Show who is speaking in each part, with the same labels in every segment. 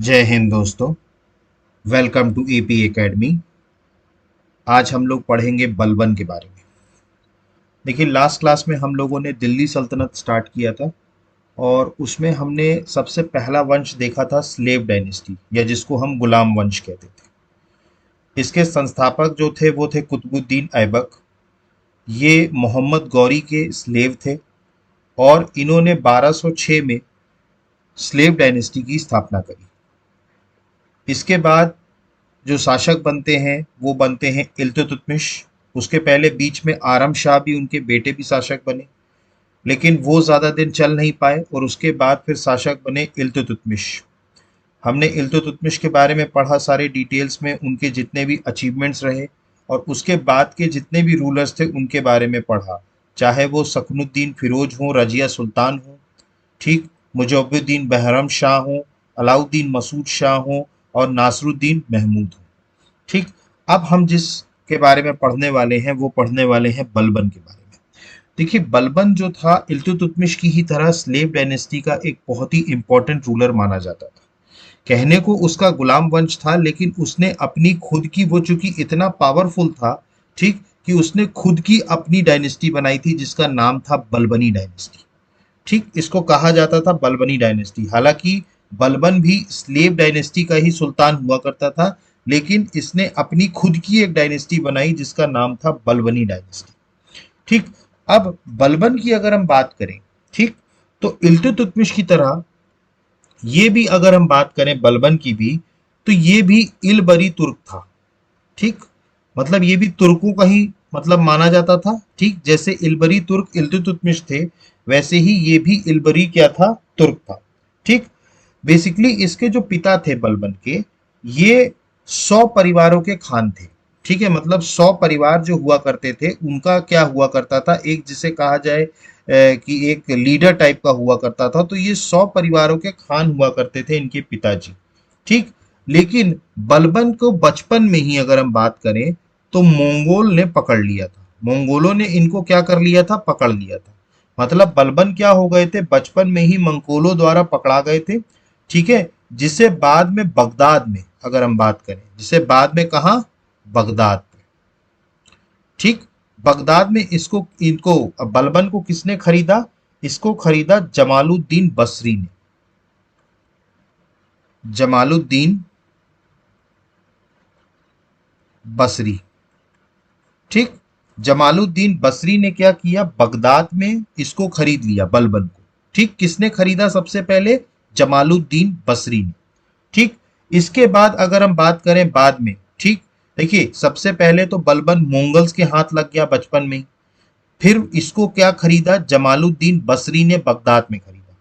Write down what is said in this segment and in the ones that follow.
Speaker 1: जय हिंद दोस्तों। Welcome to AP academy. आज हम लोग पढ़ेंगे बलबन के बारे में। देखिए, लास्ट क्लास में हम लोगों ने दिल्ली सल्तनत स्टार्ट किया था और उसमें हमने सबसे पहला वंश देखा था स्लेव डायनेस्टी, या जिसको हम गुलाम वंश कहते थे। इसके संस्थापक जो थे वो थे कुतुबुद्दीन ऐबक। ये मोहम्मद गौरी के स्लेव थे और इन्होंने 1206 में स्लेव डायनेस्टी की स्थापना करी। इसके बाद जो शासक बनते हैं वो बनते हैं इल्तुतमिश। उसके पहले बीच में आरम शाह भी, उनके बेटे भी शासक बने, लेकिन वो ज़्यादा दिन चल नहीं पाए और उसके बाद फिर शासक बने इल्तुतमिश। हमने इल्तुतमिश के बारे में पढ़ा, सारे डिटेल्स में उनके जितने भी अचीवमेंट्स रहे और उसके बाद के जितने भी रूलर्स थे उनके बारे में पढ़ा, चाहे वो सकनुद्दीन फिरोज हों, रजिया सुल्तान हों, ठीक, मुजद्दिन बहरम शाह हों, अलाउद्दीन मसूद शाह हों और नासरुद्दीन महमूद हों। ठीक। अब हम जिस के बारे में पढ़ने वाले हैं वो पढ़ने वाले हैं बलबन के बारे में। देखिए, बलबन जो था इल्तुतमिश की ही तरह स्लेव डायनेस्टी का एक बहुत ही इंपॉर्टेंट रूलर माना जाता था। कहने को उसका गुलाम वंश था, लेकिन उसने अपनी खुद की, वो चूंकि इतना पावरफुल था, ठीक, कि उसने खुद की अपनी डायनेस्टी बनाई थी जिसका नाम था बलबनी डायनेस्टी। ठीक, इसको कहा जाता था बलबनी डायनेस्टी। हालांकि बलबन भी स्लेव डायनेस्टी का ही सुल्तान हुआ करता था, लेकिन इसने अपनी खुद की एक डायनेस्टी बनाई जिसका नाम था बलबनी डायनेस्टी। ठीक। अब बलबन की अगर हम बात करें, ठीक, तो इल्तुतमिश की तरह ये भी अगर हम बात करें बलबन की भी, तो ये भी इलबरी तुर्क था। ठीक, मतलब ये भी तुर्कों का ही मतलब माना जाता था। ठीक, जैसे इलबरी तुर्क इल्तुतमिश थे, वैसे ही ये भी इलबरी क्या था, तुर्क था। ठीक। बेसिकली इसके जो पिता थे बलबन के, ये 100 परिवारों के खान थे। ठीक है, मतलब 100 परिवार जो हुआ करते थे उनका क्या हुआ करता था, एक जिसे कहा जाए कि एक लीडर टाइप का हुआ करता था। तो ये 100 परिवारों के खान हुआ करते थे इनके पिताजी। ठीक। लेकिन बलबन को बचपन में ही अगर हम बात करें तो मंगोल ने पकड़ लिया था। मंगोलों ने इनको क्या कर लिया था, पकड़ लिया था। मतलब बलबन क्या हो गए थे, बचपन में ही मंगोलों द्वारा पकड़ा गए थे। ठीक है, जिसे बाद में बगदाद में अगर हम बात करें, जिसे बाद में कहा, बगदाद में। ठीक, बगदाद में इसको इनको बलबन को किसने खरीदा, इसको खरीदा जमालुद्दीन बसरी ने। जमालुद्दीन बसरी। ठीक, जमालुद्दीन बसरी ने क्या किया, बगदाद में इसको खरीद लिया बलबन को। ठीक, किसने खरीदा सबसे पहले, जमालुद्दीन बसरी ने। ठीक, इसके बाद अगर हम बात करें बाद में, ठीक, देखिए सबसे पहले तो बलबन मंगल्स के हाथ लग गया बचपन में ही। फिर इसको क्या खरीदा, जमालुद्दीन बसरी ने बगदाद में खरीदा।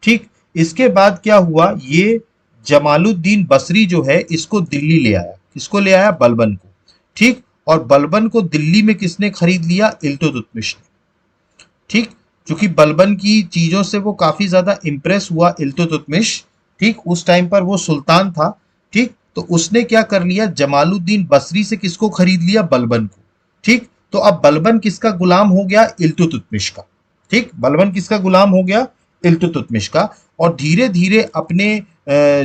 Speaker 1: ठीक, इसके बाद क्या हुआ, ये जमालुद्दीन बसरी जो है इसको दिल्ली ले आया। किसको ले आया, बलबन को। ठीक, और बलबन को दिल्ली में किसने खरीद लिया, इल्तुतमिश ने। ठीक, क्योंकि बलबन की चीजों से वो काफी ज्यादा इंप्रेस हुआ इल्तुतमिश। ठीक, उस टाइम पर वो सुल्तान था। ठीक, तो उसने क्या कर लिया, जमालुद्दीन बसरी से किसको खरीद लिया, बलबन को। ठीक, तो अब बलबन किसका गुलाम हो गया, इल्तुतमिश का। ठीक, बलबन किसका गुलाम हो गया, इल्तुतमिश का। और धीरे धीरे अपने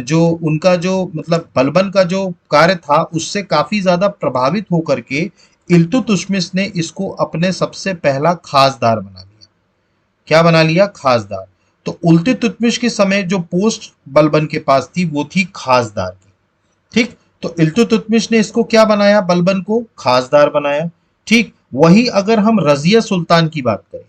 Speaker 1: जो उनका जो मतलब बलबन का जो कार्य था उससे काफी ज्यादा प्रभावित होकर के इल्तुतमिश ने इसको अपने सबसे पहला खासदार बना लिया। क्या बना लिया, खासदार। तो इल्तुतमिश के समय जो पोस्ट बलबन के पास थी वो थी खासदार की। ठीक, तो इल्तुतमिश ने इसको क्या बनाया, बलबन को खासदार बनाया। ठीक, वही अगर हम रजिया सुल्तान की बात करें,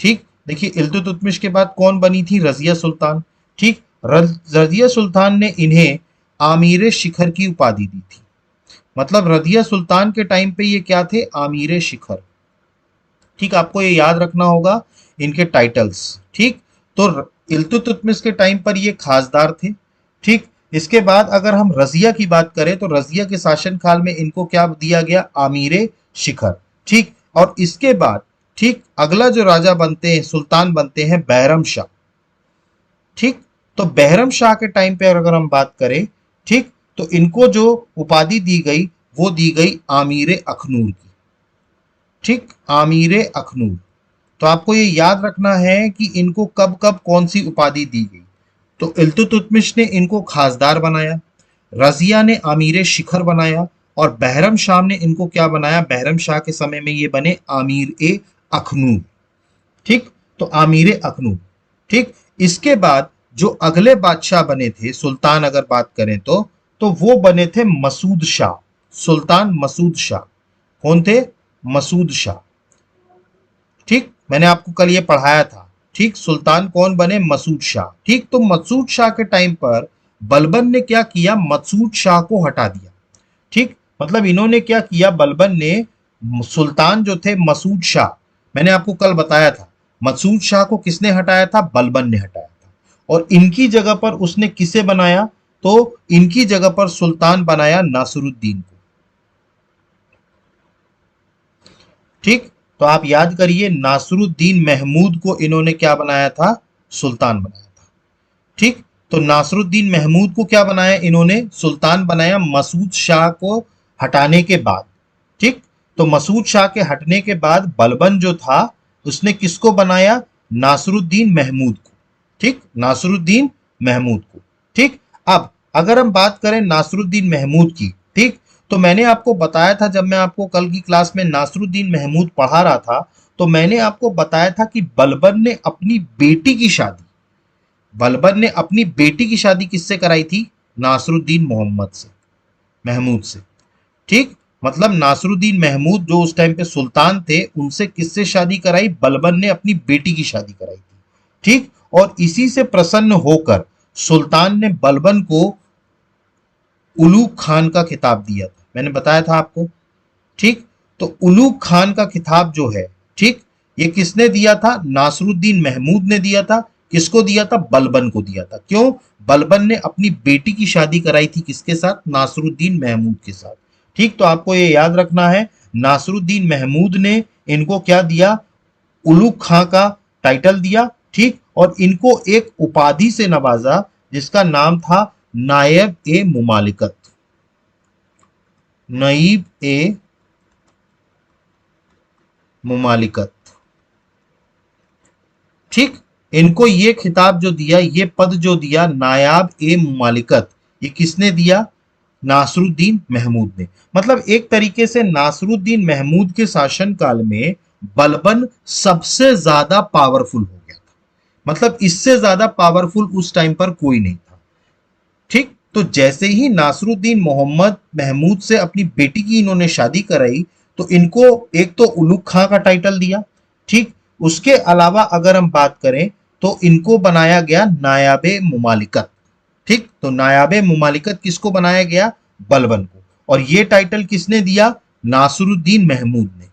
Speaker 1: ठीक, देखिए इल्तुतमिश के बाद कौन बनी थी, रजिया सुल्तान। ठीक, रजिया सुल्तान ने इन्हें आमीर शिखर की उपाधि दी थी। मतलब रजिया सुल्तान के टाइम पे ये क्या थे, आमीर शिखर। ठीक, आपको ये याद रखना होगा इनके टाइटल्स। ठीक, तो इल्तुतमिश के टाइम पर ये खासदार थे। ठीक, इसके बाद अगर हम रजिया की बात करें तो रजिया के शासन काल में इनको क्या दिया गया, आमीर शिखर। ठीक, और इसके बाद ठीक अगला जो राजा बनते हैं, सुल्तान बनते हैं बैरम शाह। ठीक, तो बैरम शाह के टाइम पे अगर हम बात करें, ठीक, तो इनको जो उपाधि दी गई वो दी गई आमीर अखनूर की। ठीक, आमीर अखनूर। तो आपको ये याद रखना है कि इनको कब कब कौन सी उपाधि दी गई। तो इल्तुतमिश ने इनको खासदार बनाया, रजिया ने आमीर शिखर बनाया, और बहरम शाह ने इनको क्या बनाया, बहरम शाह के समय में ये बने आमीर ए अखनू। ठीक, तो आमीर अखनू। ठीक, इसके बाद जो अगले बादशाह बने थे सुल्तान अगर बात करें तो वो बने थे मसूद शाह, सुल्तान मसूद शाह। कौन थे, मसूद शाह। ठीक, मैंने आपको कल ये पढ़ाया था। ठीक, सुल्तान कौन बने, मसूद शाह। ठीक, तो मसूद शाह के टाइम पर बलबन ने क्या किया, मसूद शाह को हटा दिया। ठीक, मतलब इन्होंने क्या किया, बलबन ने सुल्तान जो थे मसूद शाह, मैंने आपको कल बताया था, मसूद शाह को किसने हटाया था, बलबन ने हटाया था। और इनकी जगह पर उसने किसे बनाया, तो इनकी जगह पर सुल्तान बनाया नासिरुद्दीन को। ठीक, तो आप याद करिए, नासिरुद्दीन महमूद को इन्होंने क्या बनाया था, सुल्तान बनाया था। ठीक, तो नासिरुद्दीन महमूद को क्या बनाया इन्होंने, सुल्तान बनाया, मसूद शाह को हटाने के बाद। ठीक, तो मसूद शाह के हटने के बाद बलबन जो था उसने किसको बनाया, नासिरुद्दीन महमूद को। ठीक, नासिरुद्दीन महमूद को। ठीक, अब अगर हम बात करें नासिरुद्दीन महमूद की, ठीक, तो मैंने आपको बताया था, जब मैं आपको कल की क्लास में नासिरुद्दीन महमूद पढ़ा रहा था, तो मैंने आपको बताया था कि बलबन ने अपनी बेटी की शादी, बलबन ने अपनी बेटी की शादी किससे कराई थी, नासिरुद्दीन मोहम्मद से, महमूद से। ठीक, मतलब नासिरुद्दीन महमूद जो उस टाइम पे सुल्तान थे, उनसे किससे शादी कराई, बलबन ने अपनी बेटी की शादी कराई थी। ठीक, और इसी से प्रसन्न होकर सुल्तान ने बलबन को उलूग खान का खिताब दिया था, मैंने बताया था आपको। ठीक, तो उलूग खान का खिताब जो है, ठीक, ये किसने दिया था, नासिरुद्दीन महमूद ने दिया था। किसको दिया था, बलबन को दिया था। क्यों, बलबन ने अपनी बेटी की शादी कराई थी किसके साथ, नासिरुद्दीन महमूद के साथ। ठीक, तो आपको ये याद रखना है, नासिरुद्दीन महमूद ने इनको क्या दिया, उलूग खां का टाइटल दिया। ठीक, और इनको एक उपाधि से नवाजा जिसका नाम था नायब ए मुमालिकत, नईब ए मुमालिकत। ठीक, इनको ये खिताब जो दिया, ये पद जो दिया, नायाब ए मुमालिकत, ये किसने दिया, नासिरुद्दीन महमूद ने। मतलब एक तरीके से नासिरुद्दीन महमूद के शासनकाल में बलबन सबसे ज्यादा पावरफुल हो गया था। मतलब इससे ज्यादा पावरफुल उस टाइम पर कोई नहीं था। ठीक, तो जैसे ही नासिरुद्दीन मोहम्मद महमूद से अपनी बेटी की इन्होंने शादी कराई, तो इनको एक तो उलूग खां का टाइटल दिया। ठीक, उसके अलावा अगर हम बात करें तो इनको बनाया गया नायाबे मुमालिकत। ठीक, तो नायाबे मुमालिकत किसको बनाया गया, बलबन को। और ये टाइटल किसने दिया, नासिरुद्दीन महमूद ने।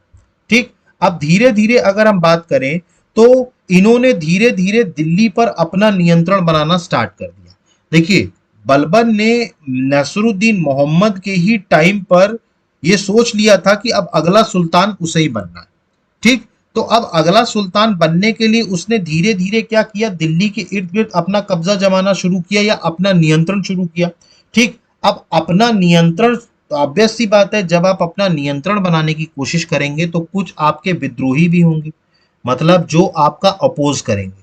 Speaker 1: ठीक, अब धीरे धीरे अगर हम बात करें तो इन्होंने धीरे धीरे दिल्ली पर अपना नियंत्रण बनाना स्टार्ट कर दिया। देखिए, बलबन ने नसरुद्दीन मोहम्मद के ही टाइम पर यह सोच लिया था कि अब अगला सुल्तान उसे ही बनना है। ठीक, तो अब अगला सुल्तान बनने के लिए उसने धीरे धीरे क्या किया, दिल्ली के इर्द गिर्द अपना कब्जा जमाना शुरू किया या अपना नियंत्रण शुरू किया। ठीक, अब अपना नियंत्रण, तो ऑब्वियस सी बात है, जब आप अपना नियंत्रण बनाने की कोशिश करेंगे तो कुछ आपके विद्रोही भी होंगे, मतलब जो आपका अपोज करेंगे।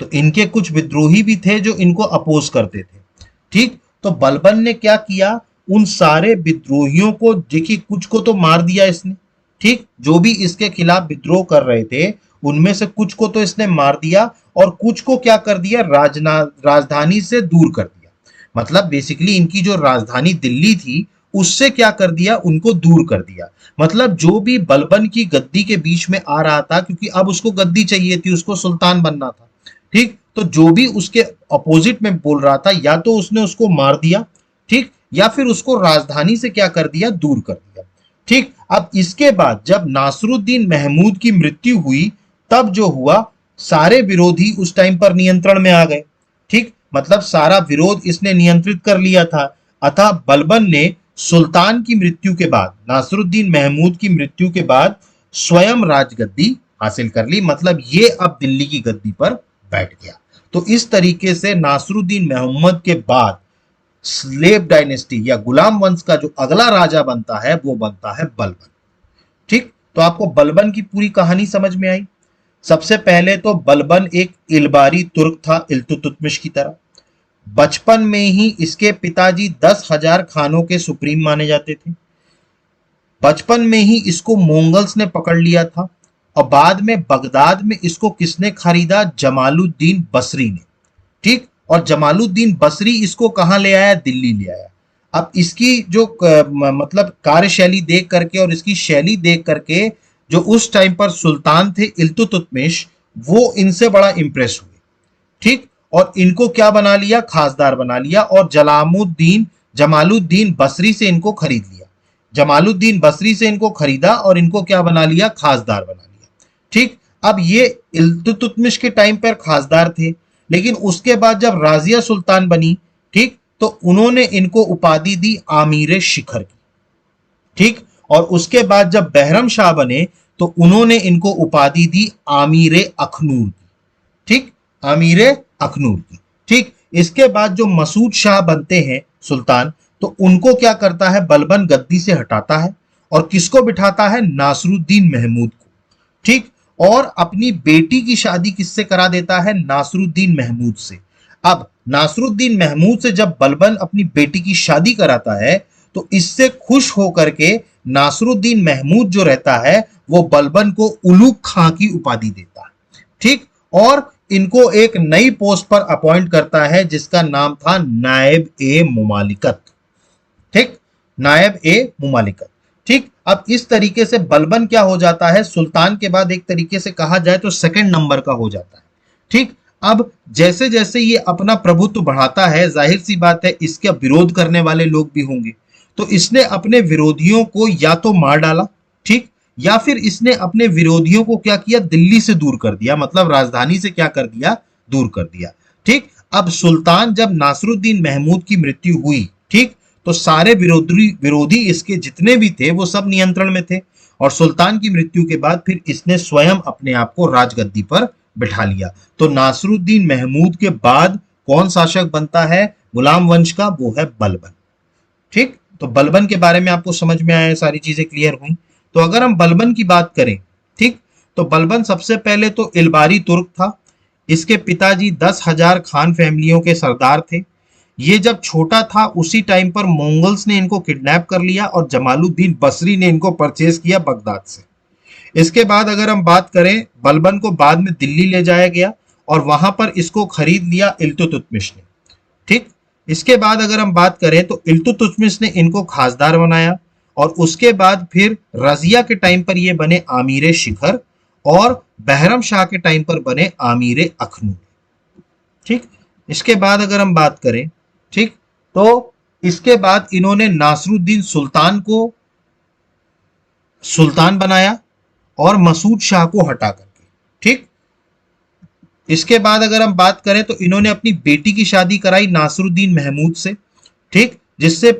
Speaker 1: तो इनके कुछ विद्रोही भी थे जो इनको अपोज करते थे। ठीक, तो बलबन ने क्या किया, उन सारे विद्रोहियों को, देखिए कुछ को तो मार दिया इसने। ठीक, जो भी इसके खिलाफ विद्रोह कर रहे थे उनमें से कुछ को तो इसने मार दिया, और कुछ को क्या कर दिया, राजधानी से दूर कर दिया। मतलब बेसिकली इनकी जो राजधानी दिल्ली थी उससे क्या कर दिया, उनको दूर कर दिया। मतलब जो भी बलबन की गद्दी के बीच में आ रहा था, क्योंकि अब उसको गद्दी चाहिए थी, उसको सुल्तान बनना था। ठीक, तो जो भी उसके अपोजिट में बोल रहा था, या तो उसने उसको मार दिया, ठीक, या फिर उसको राजधानी से क्या कर दिया, दूर कर दिया। ठीक, अब इसके बाद जब नासिरुद्दीन महमूद की मृत्यु हुई, तब जो हुआ, सारे विरोधी उस टाइम पर नियंत्रण में आ गए। ठीक, मतलब सारा विरोध इसने नियंत्रित कर लिया था। अतः बलबन ने सुल्तान की मृत्यु के बाद, नासिरुद्दीन महमूद की मृत्यु के बाद स्वयं राजगद्दी हासिल कर ली। मतलब ये अब दिल्ली की गद्दी पर बैठ गया। तो इस तरीके से नासिरुद्दीन मोहम्मद के बाद स्लेव डायनेस्टी या गुलाम वंश का जो अगला राजा बनता है वो बनता है बलबन। ठीक, तो आपको बलबन की पूरी कहानी समझ में आई। सबसे पहले तो बलबन एक इलबारी तुर्क था, इल्तुतमिश की तरह। बचपन में ही इसके पिताजी 10,000 खानों के सुप्रीम माने जाते थे। बचपन में ही इसको मंगोल्स ने पकड़ लिया था और बाद में बगदाद में इसको किसने खरीदा? जमालुद्दीन बसरी ने। ठीक, और जमालुद्दीन बसरी इसको कहाँ ले आया? दिल्ली ले आया। अब इसकी जो मतलब कार्यशैली देख करके और इसकी शैली देख करके जो उस टाइम पर सुल्तान थे इल्तुतमिश, वो इनसे बड़ा इंप्रेस हुए। ठीक, और इनको क्या बना लिया? खासदार बना लिया, और जमालुद्दीन बसरी से इनको खरीद लिया। जमालुद्दीन बसरी से इनको खरीदा और इनको क्या बना लिया? खासदार बना लिया। ठीक, अब ये इल्तुतमिश के टाइम पर खासदार थे, लेकिन उसके बाद जब राजिया सुल्तान बनी, ठीक, तो उन्होंने इनको उपाधि दी आमीर शिखर की। ठीक, और उसके बाद जब बहरम शाह बने तो उन्होंने इनको उपाधि दी आमीर अखनूर की। ठीक, आमीर अखनूर की। ठीक, इसके बाद जो मसूद शाह बनते हैं सुल्तान, तो उनको क्या करता है? बलबन गद्दी से हटाता है और किसको बिठाता है? नासरुद्दीन महमूद को। ठीक, और अपनी बेटी की शादी किससे करा देता है? नासरुद्दीन महमूद से। अब नासरुद्दीन महमूद से जब बलबन अपनी बेटी की शादी कराता है तो इससे खुश होकर के नासरुद्दीन महमूद जो रहता है वो बलबन को उलूग खां की उपाधि देता है। ठीक, और इनको एक नई पोस्ट पर अपॉइंट करता है जिसका नाम था नायब ए मुमालिकत। ठीक, नायब ए मुमालिकत। ठीक, अब इस तरीके से बलबन क्या हो जाता है? सुल्तान के बाद एक तरीके से कहा जाए तो सेकंड नंबर का हो जाता है। ठीक, अब जैसे जैसे ये अपना प्रभुत्व बढ़ाता है, जाहिर सी बात है इसका विरोध करने वाले लोग भी होंगे, तो इसने अपने विरोधियों को या तो मार डाला, ठीक, या फिर इसने अपने विरोधियों को क्या किया? दिल्ली से दूर कर दिया, मतलब राजधानी से क्या कर दिया? दूर कर दिया। ठीक, अब सुल्तान जब नासरुद्दीन महमूद की मृत्यु हुई, ठीक, तो सारे विरोधी इसके जितने भी थे वो सब नियंत्रण में थे, और सुल्तान की मृत्यु के बाद फिर इसने स्वयं अपने आप को राजगद्दी पर बिठा लिया। तो नासरुद्दीन महमूद के बाद कौन शासक बनता है गुलाम वंश का? वो है बलबन। ठीक, तो बलबन के बारे में आपको समझ में आया, सारी चीजें क्लियर हुई। तो अगर हम बलबन की बात करें, ठीक, तो बलबन सबसे पहले तो इलबारी तुर्क था। इसके पिताजी 10,000 खान फैमिलियों के सरदार थे। ये जब छोटा था उसी टाइम पर मंगोल्स ने इनको किडनैप कर लिया और जमालुद्दीन बसरी ने इनको परचेज किया बगदाद से। इसके बाद अगर हम बात करें, बलबन को बाद में दिल्ली ले जाया गया और वहां पर इसको खरीद लिया इल्तुतमिश ने। ठीक, इसके बाद अगर हम बात करें तो इल्तुतमिश ने इनको खासदार बनाया और उसके बाद फिर रजिया के टाइम पर ये बने आमीर शिखर और बहरम शाह के टाइम पर बने आमीर अखनूर। ठीक, इसके बाद अगर हम बात करें, ठीक, तो इसके बाद इन्होंने नासरुद्दीन सुल्तान को सुल्तान बनाया और मसूद शाह को हटा करके। ठीक, इसके बाद अगर हम बात करें तो इन्होंने अपनी बेटी की शादी कराई नासरुद्दीन महमूद से। ठीक, जिससे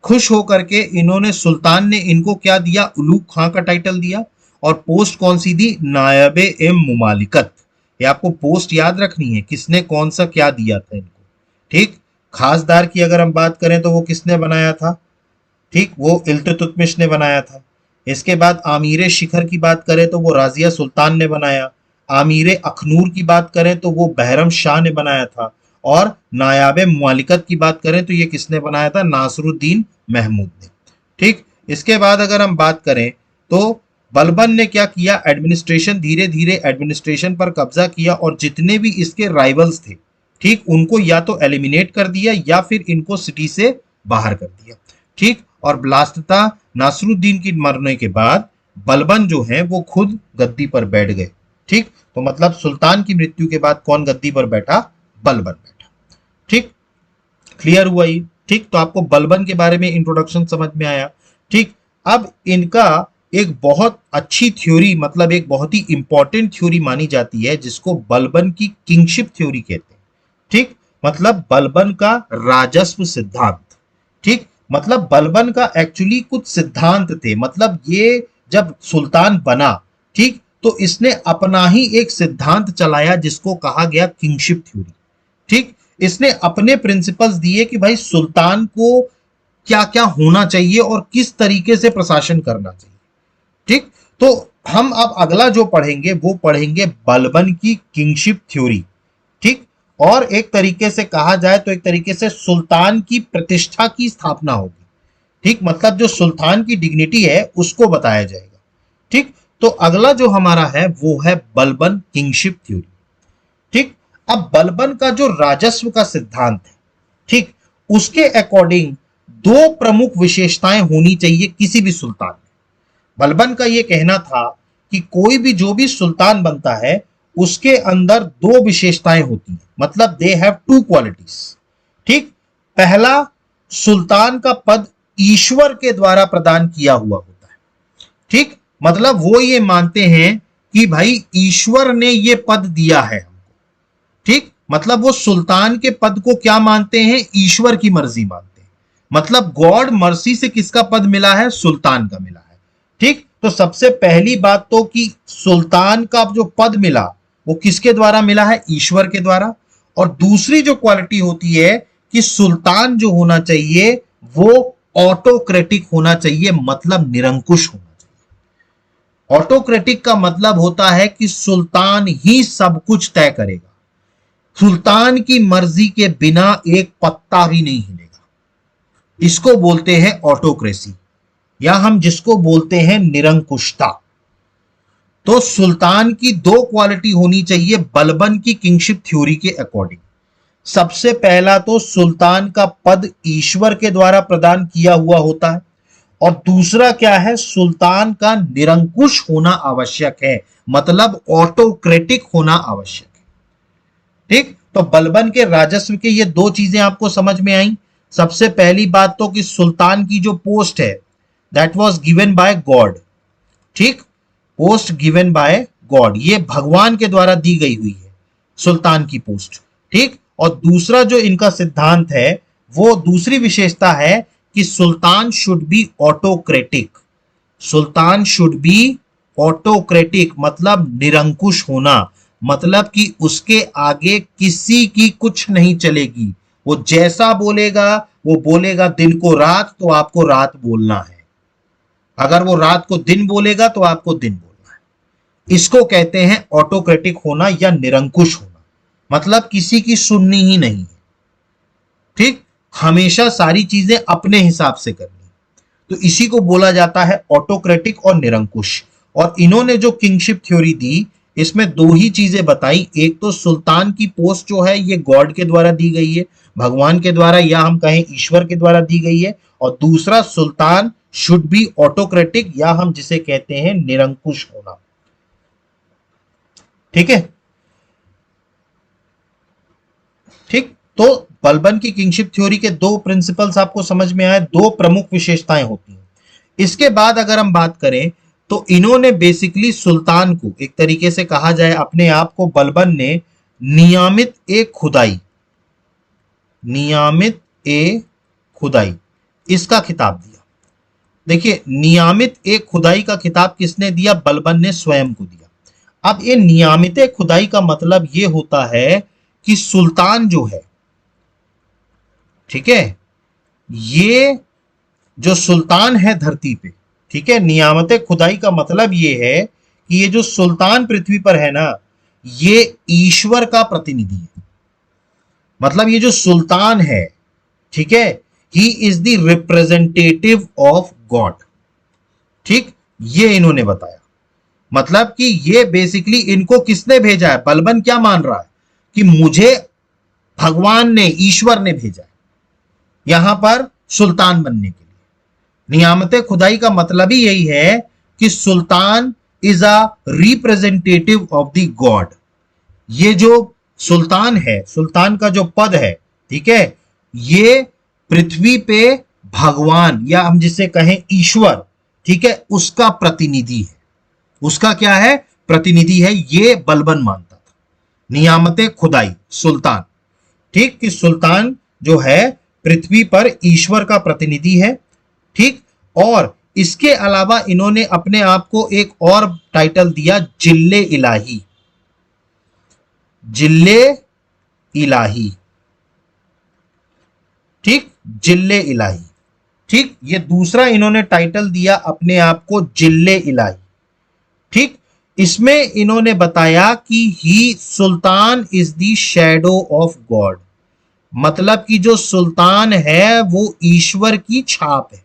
Speaker 1: खुश होकर के इन्होंने सुल्तान ने इनको क्या दिया? उलूग खां का टाइटल दिया, और पोस्ट कौन सी दी? नायब ए मुमालिकत। ये आपको पोस्ट याद रखनी है, किसने कौन सा क्या दिया था इनको। ठीक, खासदार की अगर हम बात करें तो वो किसने बनाया था? ठीक, वो इल्तुतमिश ने बनाया था। इसके बाद आमीर शिखर की बात करें तो वो राजिया सुल्तान ने बनाया। आमीर अखनूर की बात करें तो वो बहरम शाह ने बनाया था, और नायाब मुमालिकत की बात करें तो ये किसने बनाया था? नासरुद्दीन महमूद ने। ठीक, इसके बाद अगर हम बात करें तो बलबन ने क्या किया? एडमिनिस्ट्रेशन, धीरे धीरे एडमिनिस्ट्रेशन पर कब्जा किया और जितने भी इसके राइवल्स थे, ठीक, उनको या तो एलिमिनेट कर दिया या फिर इनको सिटी से बाहर कर दिया। ठीक, और लास्टतः नासरुद्दीन की मरने के बाद बलबन जो है वो खुद गद्दी पर बैठ गए। ठीक, तो मतलब सुल्तान की मृत्यु के बाद कौन गद्दी पर बैठा? बलबन बैठा। ठीक, क्लियर हुआ ये? ठीक, तो आपको बलबन के बारे में इंट्रोडक्शन समझ में आया। ठीक, अब इनका एक बहुत अच्छी थ्योरी, मतलब एक बहुत ही इंपॉर्टेंट थ्योरी मानी जाती है जिसको बलबन की किंगशिप थ्योरी कहते हैं। ठीक, मतलब बलबन का राजस्व सिद्धांत। ठीक, मतलब बलबन का एक्चुअली कुछ सिद्धांत थे, मतलब ये जब सुल्तान बना, ठीक, तो इसने अपना ही एक सिद्धांत चलाया जिसको कहा गया किंगशिप थ्योरी। ठीक, इसने अपने प्रिंसिपल्स दिए कि भाई सुल्तान को क्या क्या होना चाहिए और किस तरीके से प्रशासन करना चाहिए। ठीक, तो हम अब अगला जो पढ़ेंगे वो पढ़ेंगे बलबन की किंगशिप थ्योरी। ठीक, और एक तरीके से कहा जाए तो एक तरीके से सुल्तान की प्रतिष्ठा की स्थापना होगी। ठीक, मतलब जो सुल्तान की डिग्निटी है उसको बताया जाएगा। ठीक, तो अगला जो हमारा है वो है बलबन किंगशिप थ्योरी। ठीक, अब बलबन का जो राजस्व का सिद्धांत है, ठीक, उसके अकॉर्डिंग दो प्रमुख विशेषताएं होनी चाहिए किसी भी सुल्तान में। बलबन का यह कहना था कि कोई भी जो भी सुल्तान बनता है उसके अंदर दो विशेषताएं होती हैं, मतलब दे हैव टू क्वालिटीज। ठीक, पहला, सुल्तान का पद ईश्वर के द्वारा प्रदान किया हुआ होता है। ठीक, मतलब वो ये मानते हैं कि भाई ईश्वर ने ये पद दिया है हमको। ठीक, मतलब वो सुल्तान के पद को क्या मानते हैं, ईश्वर की मर्जी मानते हैं। मतलब गॉड मर्सी से किसका पद मिला है, सुल्तान का मिला है। ठीक, तो सबसे पहली बात तो कि सुल्तान का जो पद मिला वो किसके द्वारा मिला है, ईश्वर के द्वारा। और दूसरी जो क्वालिटी होती है कि सुल्तान जो होना चाहिए वो ऑटोक्रेटिक होना चाहिए, मतलब निरंकुश होना चाहिए। ऑटोक्रेटिक का मतलब होता है कि सुल्तान ही सब कुछ तय करेगा, सुल्तान की मर्जी के बिना एक पत्ता भी नहीं हिलेगा। इसको बोलते हैं ऑटोक्रेसी, या हम जिसको बोलते हैं निरंकुशता। तो सुल्तान की दो क्वालिटी होनी चाहिए बलबन की किंगशिप थ्योरी के अकॉर्डिंग। सबसे पहला तो सुल्तान का पद ईश्वर के द्वारा प्रदान किया हुआ होता है, और दूसरा क्या है, सुल्तान का निरंकुश होना आवश्यक है, मतलब ऑटोक्रेटिक होना आवश्यक है। ठीक, तो बलबन के राजस्व के ये दो चीजें आपको समझ में आई। सबसे पहली बात तो कि सुल्तान की जो पोस्ट है that was given by God. ठीक, पोस्ट गिवन बाय गॉड, ये भगवान के द्वारा दी गई हुई है सुल्तान की पोस्ट। ठीक, और दूसरा जो इनका सिद्धांत है वो दूसरी विशेषता है कि सुल्तान शुड बी ऑटोक्रेटिक। सुल्तान शुड बी ऑटोक्रेटिक मतलब निरंकुश होना, मतलब कि उसके आगे किसी की कुछ नहीं चलेगी। वो जैसा बोलेगा, वो बोलेगा दिन को रात तो आपको रात बोलना है, अगर वो रात को दिन बोलेगा तो आपको दिन बोलना है। इसको कहते हैं ऑटोक्रेटिक होना या निरंकुश होना, मतलब किसी की सुननी ही नहीं है। ठीक, हमेशा सारी चीजें अपने हिसाब से करनी, तो इसी को बोला जाता है ऑटोक्रेटिक और निरंकुश। और इन्होंने जो किंगशिप थ्योरी दी इसमें दो ही चीजें बताई, एक तो सुल्तान की पोस्ट जो है ये गॉड के द्वारा दी गई है, भगवान के द्वारा या हम कहें ईश्वर के द्वारा दी गई है, और दूसरा सुल्तान शुड बी ऑटोक्रेटिक या हम जिसे कहते हैं निरंकुश होना। ठीक है, ठीक, तो बलबन की किंगशिप थ्योरी के दो प्रिंसिपल्स आपको समझ में आए, दो प्रमुख विशेषताएं होती हैं। इसके बाद अगर हम बात करें तो इन्होंने बेसिकली सुल्तान को एक तरीके से कहा जाए, अपने आप को बलबन ने नियामित ए खुदाई, नियामित ए खुदाई इसका खिताब दिया। देखिए, नियामित ए खुदाई का खिताब किसने दिया, बलबन ने स्वयं को दिया। अब ये नियामित खुदाई का मतलब ये होता है कि सुल्तान जो है, ठीक है, ये जो सुल्तान है धरती पे, ठीक है, नियामत खुदाई का मतलब ये है कि ये जो सुल्तान पृथ्वी पर है ना, ये ईश्वर का प्रतिनिधि है। मतलब ये जो सुल्तान है, ठीक है, he is the representative of God. ठीक, ये इन्होंने बताया, मतलब कि ये बेसिकली इनको किसने भेजा है, बलबन क्या मान रहा है कि मुझे भगवान ने, ईश्वर ने भेजा है यहां पर सुल्तान बनने के लिए। नियामत खुदाई का मतलब ही यही है कि सुल्तान is a representative of the God. ये जो सुल्तान है, सुल्तान का जो पद है, ठीक है, ये पृथ्वी पे भगवान या हम जिसे कहें ईश्वर, ठीक है, उसका प्रतिनिधि है। उसका क्या है, प्रतिनिधि है, ये बलबन मानता था। नियामत खुदाई सुल्तान, ठीक, कि सुल्तान जो है पृथ्वी पर ईश्वर का प्रतिनिधि है। ठीक, और इसके अलावा इन्होंने अपने आप को एक और टाइटल दिया, जिल्ले इलाही, जिल्ले इलाही। ठीक, जिल्ले इलाही। ठीक, ये दूसरा इन्होंने टाइटल दिया अपने आप को, जिल्ले इलाही। ठीक, इसमें इन्होंने बताया कि ही सुल्तान is the shadow of God, मतलब कि जो सुल्तान है वो ईश्वर की छाप है।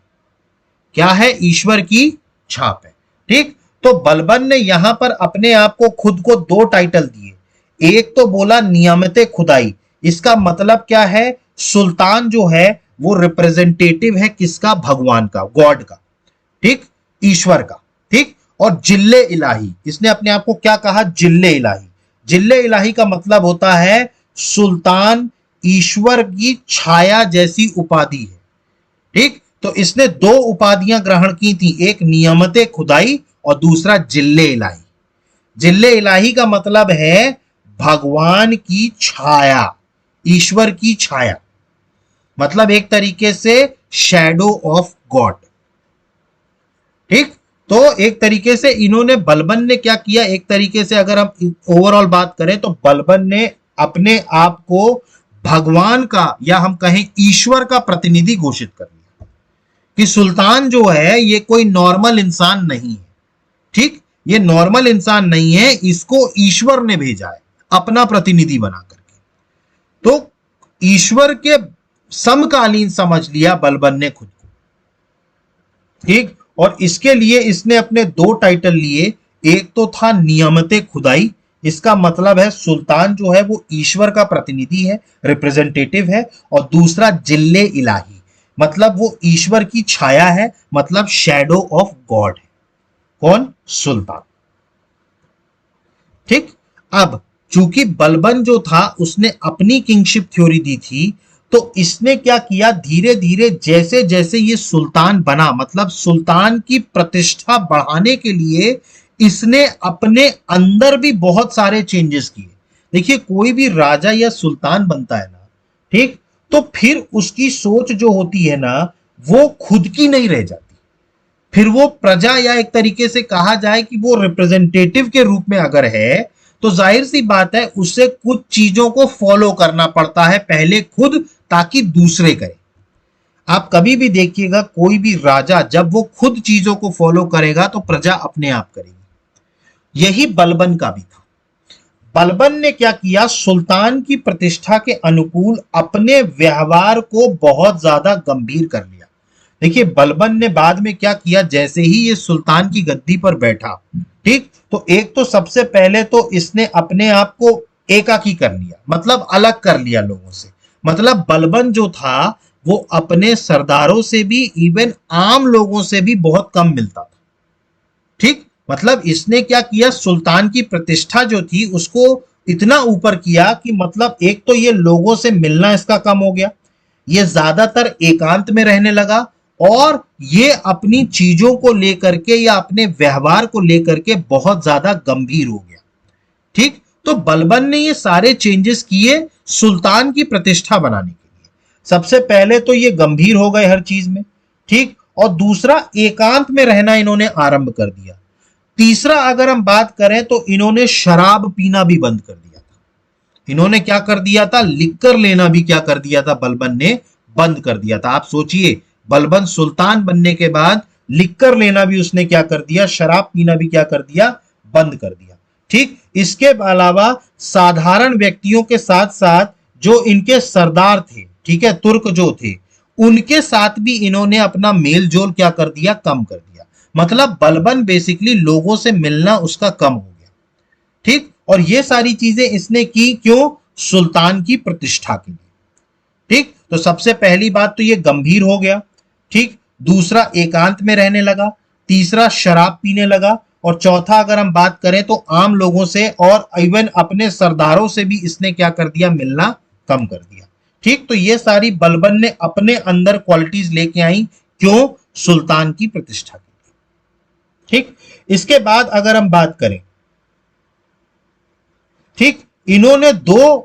Speaker 1: क्या है? ईश्वर की छाप है। ठीक, तो बलबन ने यहां पर अपने आप को खुद को दो टाइटल दिए। एक तो बोला नियमित खुदाई, इसका मतलब क्या है? सुल्तान जो है वो रिप्रेजेंटेटिव है किसका? भगवान का, गॉड का, ठीक, ईश्वर का। ठीक, और जिल्ले इलाही, इसने अपने आप को क्या कहा? जिल्ले इलाही। जिल्ले इलाही का मतलब होता है सुल्तान ईश्वर की छाया जैसी उपाधि है। ठीक, तो इसने दो उपाधियां ग्रहण की थी, एक नियमते खुदाई और दूसरा जिल्ले इलाही। जिल्ले इलाही का मतलब है भगवान की छाया, ईश्वर की छाया, मतलब एक तरीके से शैडो ऑफ गॉड। ठीक, तो एक तरीके से इन्होंने, बलबन ने क्या किया, एक तरीके से अगर हम ओवरऑल बात करें तो बलबन ने अपने आप को भगवान का या हम कहें ईश्वर का प्रतिनिधि घोषित कर दिया कि सुल्तान जो है ये कोई नॉर्मल इंसान नहीं है। ठीक, ये नॉर्मल इंसान नहीं है, इसको ईश्वर ने भेजा है अपना प्रतिनिधि बना करके। तो ईश्वर के समकालीन समझ लिया बलबन ने खुद को। ठीक, और इसके लिए इसने अपने दो टाइटल लिए। एक तो था नियमते खुदाई, इसका मतलब है सुल्तान जो है वो ईश्वर का प्रतिनिधि है, रिप्रेजेंटेटिव है। और दूसरा जिल्ले इलाही, मतलब वो ईश्वर की छाया है, मतलब शैडो ऑफ गॉड है। कौन? सुल्तान। ठीक, अब चूंकि बलबन जो था उसने अपनी किंगशिप थ्योरी दी थी, तो इसने क्या किया, धीरे धीरे जैसे जैसे ये सुल्तान बना, मतलब सुल्तान की प्रतिष्ठा बढ़ाने के लिए इसने अपने अंदर भी बहुत सारे चेंजेस किए। देखिए, कोई भी राजा या सुल्तान बनता है ना, ठीक, तो फिर उसकी सोच जो होती है ना वो खुद की नहीं रह जाती। फिर वो प्रजा, या एक तरीके से कहा जाए कि वो रिप्रेजेंटेटिव के रूप में अगर है, तो जाहिर सी बात है उसे कुछ चीजों को फॉलो करना पड़ता है पहले खुद, ताकि दूसरे करें। आप कभी भी देखिएगा कोई भी राजा जब वो खुद चीजों को फॉलो करेगा तो प्रजा अपने आप करेगी। यही बलबन का भी था। बलबन ने क्या किया, सुल्तान की प्रतिष्ठा के अनुकूल अपने व्यवहार को बहुत ज्यादा गंभीर कर लिया। देखिए, बलबन ने बाद में क्या किया, जैसे ही ये सुल्तान की गद्दी पर बैठा, ठीक, तो एक तो सबसे पहले तो इसने अपने आप को एकाकी कर लिया, मतलब अलग कर लिया लोगों से। मतलब बलबन जो था वो अपने सरदारों से भी, इवन आम लोगों से भी बहुत कम मिलता था। ठीक, मतलब इसने क्या किया, सुल्तान की प्रतिष्ठा जो थी उसको इतना ऊपर किया कि मतलब एक तो ये लोगों से मिलना इसका कम हो गया, ये ज्यादातर एकांत में रहने लगा, और ये अपनी चीजों को लेकर के या अपने व्यवहार को लेकर के बहुत ज्यादा गंभीर हो गया। ठीक, तो बलबन ने ये सारे चेंजेस किए सुल्तान की प्रतिष्ठा बनाने के लिए। सबसे पहले तो ये गंभीर हो गए हर चीज में, ठीक, और दूसरा एकांत में रहना इन्होंने आरंभ कर दिया। तीसरा अगर हम बात करें तो इन्होंने शराब पीना भी बंद कर दिया था। इन्होंने क्या कर दिया था, लिक्कर लेना भी क्या कर दिया था, बलबन ने बंद कर दिया था। आप सोचिए, बलबन सुल्तान बनने के बाद लिक्कर लेना भी उसने क्या कर दिया, शराब पीना भी क्या कर दिया, बंद कर दिया। ठीक, इसके अलावा साधारण व्यक्तियों के साथ साथ जो इनके सरदार थे, ठीक है, तुर्क जो थे, उनके साथ भी इन्होंने अपना मेल जोल क्या कर दिया, कम कर दिया। मतलब बलबन बेसिकली लोगों से मिलना उसका कम हो गया। ठीक, और ये सारी चीजें इसने की क्यों, सुल्तान की प्रतिष्ठा के लिए। ठीक, तो सबसे पहली बात तो ये गंभीर हो गया। ठीक, दूसरा एकांत में रहने लगा, तीसरा शराब पीने लगा, और चौथा अगर हम बात करें तो आम लोगों से और इवन अपने सरदारों से भी इसने क्या कर दिया, मिलना कम कर दिया। ठीक, तो ये सारी बलबन ने अपने अंदर क्वालिटीज लेके आई, क्यों, सुल्तान की प्रतिष्ठा के लिए। ठीक, इसके बाद अगर हम बात करें, ठीक, इन्होंने दो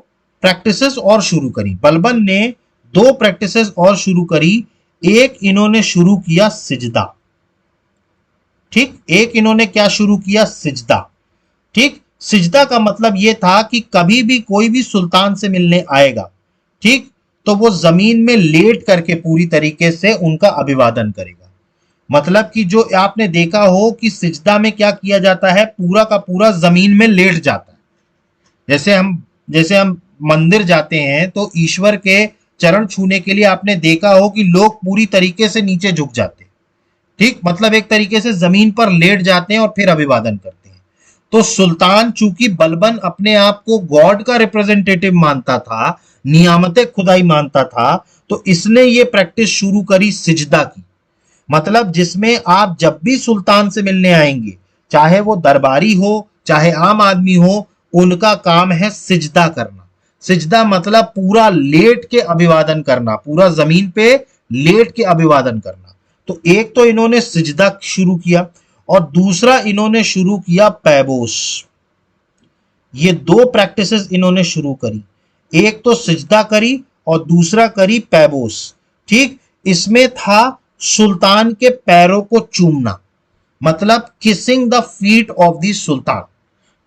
Speaker 1: प्रैक्टिसेस और शुरू करी, बलबन ने दो प्रैक्टिसेस और शुरू करी। एक इन्होंने शुरू किया सिजदा। ठीक, एक इन्होंने क्या शुरू किया, सिजदा। ठीक, सिजदा का मतलब यह था कि कभी भी कोई भी सुल्तान से मिलने आएगा, ठीक, तो वो जमीन में लेट करके पूरी तरीके से उनका अभिवादन करेगा। मतलब कि जो आपने देखा हो कि सिजदा में क्या किया जाता है, पूरा का पूरा जमीन में लेट जाता है। जैसे हम मंदिर जाते हैं तो ईश्वर के चरण छूने के लिए आपने देखा हो कि लोग पूरी तरीके से नीचे झुक जाते हैं। ठीक, मतलब एक तरीके से जमीन पर लेट जाते हैं और फिर अभिवादन करते हैं। तो सुल्तान चूंकि बलबन अपने आप को गॉड का रिप्रेजेंटेटिव मानता था, नियामत खुदाई मानता था, तो इसने ये प्रैक्टिस शुरू करी सिजदा की। मतलब जिसमें आप जब भी सुल्तान से मिलने आएंगे, चाहे वो दरबारी हो चाहे आम आदमी हो, उनका काम है सिजदा करना। सिजदा मतलब पूरा लेट के अभिवादन करना, पूरा जमीन पे लेट के अभिवादन करना। तो एक तो इन्होंने सिजदा शुरू किया और दूसरा इन्होंने शुरू किया पैबोस। ये दो प्रैक्टिसेस इन्होंने शुरू करी, एक तो सिजदा करी और दूसरा करी पैबोस। ठीक, इसमें था सुल्तान के पैरों को चूमना, मतलब kissing the feet of the सुल्तान।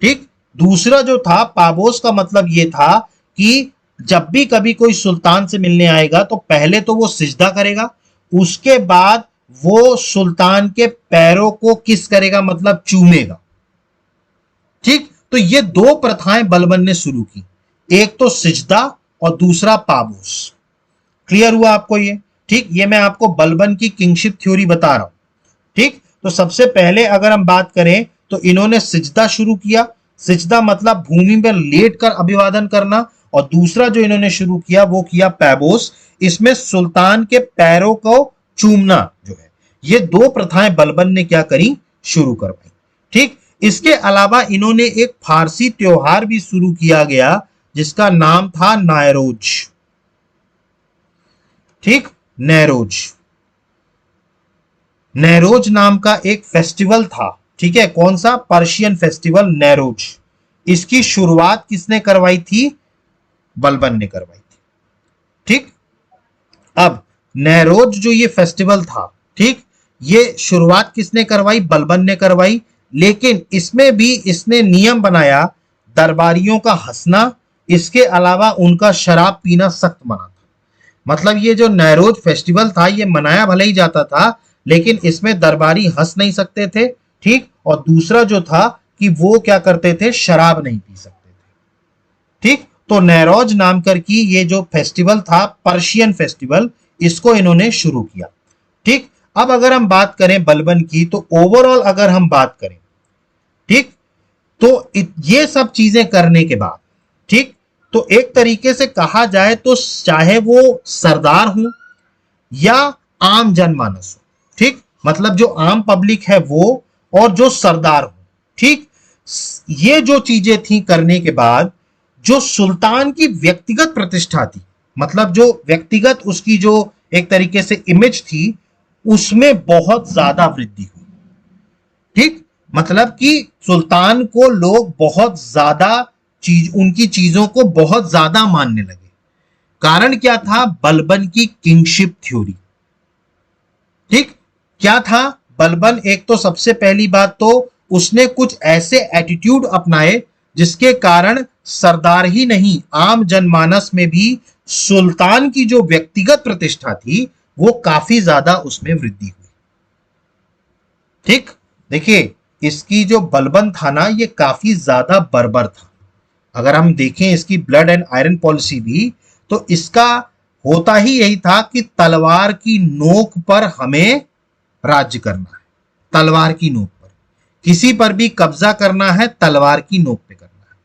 Speaker 1: ठीक, दूसरा जो था पाबोस का मतलब ये था कि जब भी कभी कोई सुल्तान से मिलने आएगा तो पहले तो वो सिजदा करेगा, उसके बाद वो सुल्तान के पैरों को किस करेगा, मतलब चूमेगा। ठीक, तो ये दो प्रथाएं बलबन ने शुरू की, एक तो सिजदा और दूसरा पाबोस। क्लियर हुआ आपको ये? ठीक, ये मैं आपको बलबन की किंगशिप थ्योरी बता रहा हूं। ठीक, तो सबसे पहले अगर हम बात करें तो इन्होंने सिजदा शुरू किया। सिजदा मतलब भूमि पर लेट कर अभिवादन करना, और दूसरा जो इन्होंने शुरू किया वो किया पैबोस। इसमें सुल्तान के पैरों को चूमना जो है, ये दो प्रथाएं बलबन ने क्या करी, शुरू करवाई। ठीक, इसके अलावा इन्होंने एक फारसी त्योहार भी शुरू किया गया जिसका नाम था नायरोज। ठीक, नैरोज, नैरोज नाम का एक फेस्टिवल था। ठीक है, कौन सा? Persian festival narrows. इसकी शुरुआत किसने करवाई थी? बलबन ने करवाई थी। ठीक, अब नैरोज जो ये फेस्टिवल था, ठीक, ये शुरुआत किसने करवाई? बलबन ने करवाई। लेकिन इसमें भी इसने नियम बनाया, दरबारियों का हंसना, इसके अलावा उनका शराब पीना सख्त मना था। मतलब ये जो नैरोज फेस्टिवल था ये मनाया भले ही जाता था, लेकिन इसमें दरबारी हंस नहीं सकते थे। ठीक, और दूसरा जो था कि वो क्या करते थे, शराब नहीं पी सकते थे। ठीक, तो नैरोज नाम कर की ये जो फेस्टिवल था, पर्शियन फेस्टिवल, इसको इन्होंने शुरू किया। ठीक, अब अगर हम बात करें बलबन की, तो ओवरऑल अगर हम बात करें, ठीक, तो ये सब चीजें करने के बाद, ठीक, तो एक तरीके से कहा जाए तो चाहे वो सरदार हो या आम जनमानस हो, ठीक, मतलब जो आम पब्लिक है वो, और जो सरदार हो, ठीक, ये जो चीजें थी करने के बाद जो सुल्तान की व्यक्तिगत प्रतिष्ठा थी, मतलब जो व्यक्तिगत उसकी जो एक तरीके से इमेज थी, उसमें बहुत ज्यादा वृद्धि हुई। ठीक, मतलब कि सुल्तान को लोग बहुत ज्यादा उनकी चीजों को बहुत ज्यादा मानने लगे। कारण क्या था? बलबन की किंगशिप थ्योरी। ठीक, क्या था बलबन? एक तो सबसे पहली बात तो उसने कुछ ऐसे एटीट्यूड अपनाए जिसके कारण सरदार ही नहीं, आम जनमानस में भी सुल्तान की जो व्यक्तिगत प्रतिष्ठा थी वो काफी ज्यादा उसमें वृद्धि हुई। ठीक, देखिए इसकी जो बलबन था ना, ये काफी ज्यादा बर्बर था। अगर हम देखें इसकी ब्लड एंड आयरन पॉलिसी भी, तो इसका होता ही यही था कि तलवार की नोक पर हमें राज्य करना है, तलवार की नोक पर किसी पर भी कब्जा करना है, तलवार की नोक पे करना है।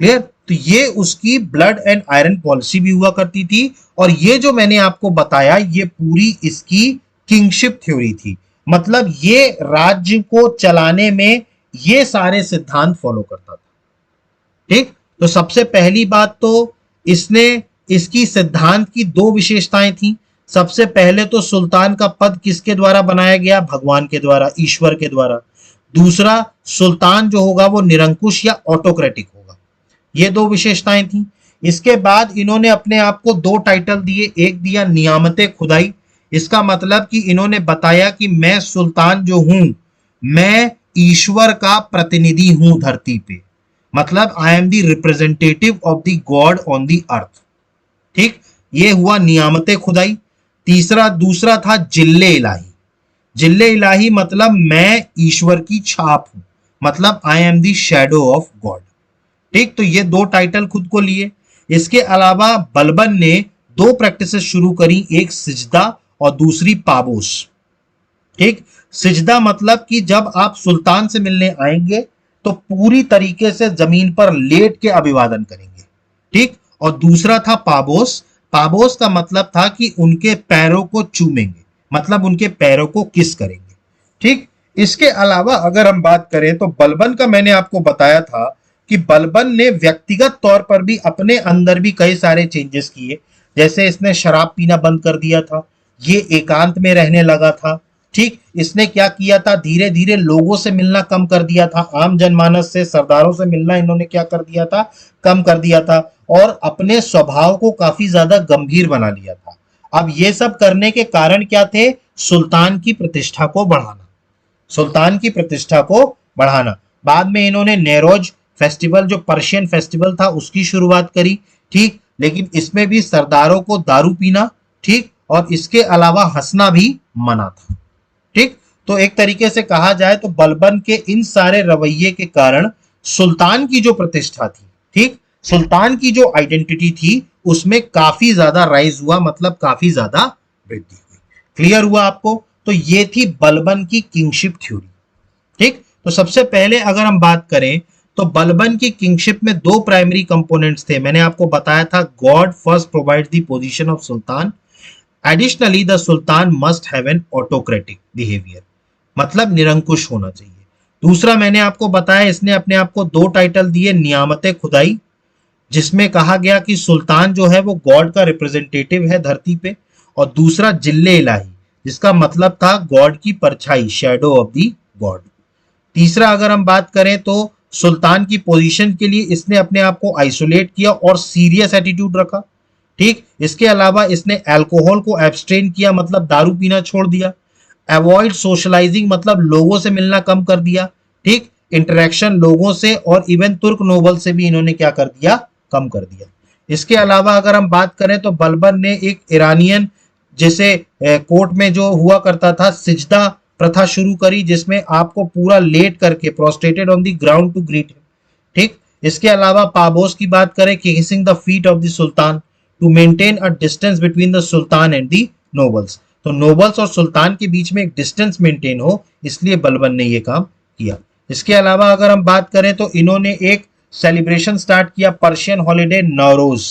Speaker 1: क्लियर? तो ये उसकी ब्लड एंड आयरन पॉलिसी भी हुआ करती थी, और ये जो मैंने आपको बताया ये पूरी इसकी किंगशिप थ्योरी थी। मतलब ये राज्य को चलाने में ये सारे सिद्धांत फॉलो करता था। ठीक, तो सबसे पहली बात तो इसने, इसकी सिद्धांत की दो विशेषताएं थी। सबसे पहले तो सुल्तान का पद किसके द्वारा बनाया गया? भगवान के द्वारा, ईश्वर के द्वारा। दूसरा, सुल्तान जो होगा वो निरंकुश या ऑटोक्रेटिक होगा। ये दो विशेषताएं थी। इसके बाद इन्होंने अपने आप को दो टाइटल दिए, एक दिया नियामते खुदाई। इसका मतलब कि इन्होंने बताया कि मैं सुल्तान जो हूं, मैं ईश्वर का प्रतिनिधि हूं धरती पे, मतलब I am the representative of the God on the earth. ठीक, ये हुआ नियामते खुदाई। तीसरा, दूसरा था जिल्ले इलाही। जिल्ले इलाही मतलब मैं ईश्वर की छाप हूं, मतलब I am the shadow of God. ठीक, तो ये दो टाइटल खुद को लिए। इसके अलावा बलबन ने दो प्रैक्टिसेस शुरू करी, एक सिजदा और दूसरी पाबोस। ठीक, सिजदा मतलब कि जब आप सुल्तान से मिलने आएंगे तो पूरी तरीके से जमीन पर लेट के अभिवादन करेंगे। ठीक, और दूसरा था पाबोस। पाबोस का मतलब था कि उनके पैरों को चूमेंगे, मतलब उनके पैरों को किस करेंगे। ठीक, इसके अलावा अगर हम बात करें तो बलबन का मैंने आपको बताया था कि बलबन ने व्यक्तिगत तौर पर भी अपने अंदर भी कई सारे चेंजेस किए। जैसे इसने शराब पीना बंद कर दिया था, ये एकांत में रहने लगा था। ठीक, इसने क्या किया था, धीरे धीरे लोगों से मिलना कम कर दिया था, आम जनमानस से, सरदारों से मिलना इन्होंने क्या कर दिया था, कम कर दिया था, और अपने स्वभाव को काफी ज्यादा गंभीर बना लिया था। अब ये सब करने के कारण क्या थे, सुल्तान की प्रतिष्ठा को बढ़ाना, सुल्तान की प्रतिष्ठा को बढ़ाना। बाद में इन्होंने नेरोज फेस्टिवल, जो पर्शियन फेस्टिवल था, उसकी शुरुआत करी। ठीक, लेकिन इसमें भी सरदारों को दारू पीना, ठीक, और इसके अलावा हंसना भी मना था। ठीक, तो एक तरीके से कहा जाए तो बलबन के इन सारे रवैये के कारण सुल्तान की जो प्रतिष्ठा थी, ठीक, सुल्तान की जो आइडेंटिटी थी, उसमें काफी ज्यादा राइज हुआ, मतलब काफी ज्यादा वृद्धि हुई। क्लियर हुआ आपको? तो ये थी बलबन की किंगशिप थ्योरी। ठीक, तो सबसे पहले अगर हम बात करें तो बलबन की किंगशिप में दो प्राइमरी कंपोनेंट्स थे। मैंने आपको बताया था, God first provide the position of sultan, additionally the sultan must have an autocratic behaviour, मतलब निरंकुश होना चाहिए। दूसरा मैंने आपको बताया, इसने अपने आप को दो टाइटल दिए, नियामत खुदाई, जिसमें कहा गया कि सुल्तान जो है वो गॉड का रिप्रेजेंटेटिव है धरती पे, और दूसरा जिल्ले इलाही, जिसका मतलब था गॉड की परछाई, शैडो ऑफ द गॉड। तीसरा अगर हम बात करें तो सुल्तान की पोजीशन के लिए इसने अपने आप को आइसोलेट किया और सीरियस एटीट्यूड रखा। ठीक, इसके अलावा इसने अल्कोहल को एब्सटेन किया, मतलब दारू पीना छोड़ दिया। अवॉइड सोशलाइजिंग, मतलब लोगों से मिलना कम कर दिया। ठीक, इंटरेक्शन लोगों से और इवन तुर्क नोबल से भी इन्होंने क्या कर दिया, कम कर दिया। इसके अलावा अगर हम बात करें तो बलबन ने एक ईरानियन, जैसे कोर्ट में जो हुआ करता था, सिजदा प्रथा शुरू करी, जिसमें आपको पूरा लेट करके prostrated on the ground to greet him. ठीक, इसके अलावा पाबोस की बात करें, kissing the feet of the sultan to maintain a distance between the sultan and the nobles. तो नोबल्स और सुल्तान के बीच में एक डिस्टेंस मेंटेन हो, इसलिए बलबन ने यह काम किया। इसके अलावा अगर हम बात करें तो इन्होंने एक सेलिब्रेशन स्टार्ट किया, पर्शियन हॉलिडे नौरोज।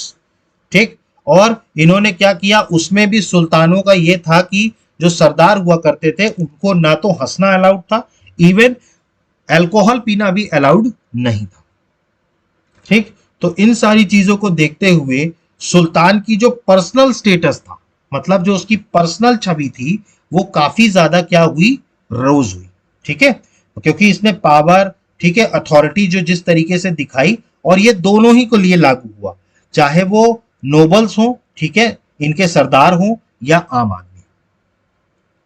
Speaker 1: ठीक, और इन्होंने क्या किया, उसमें भी सुल्तानों का यह था कि जो सरदार हुआ करते थे उनको ना तो हंसना अलाउड था, इवन अल्कोहल पीना भी अलाउड नहीं था। ठीक, तो इन सारी चीजों को देखते हुए सुल्तान की जो पर्सनल स्टेटस था, मतलब जो उसकी पर्सनल छवि थी, वो काफी ज्यादा क्या हुई, रोज हुई। ठीक है, क्योंकि इसने पावर, ठीक है, अथॉरिटी जो जिस तरीके से दिखाई, और ये दोनों ही को लिए लागू हुआ, चाहे वो नोबल्स हो, ठीक है, इनके सरदार हो, या आम आदमी।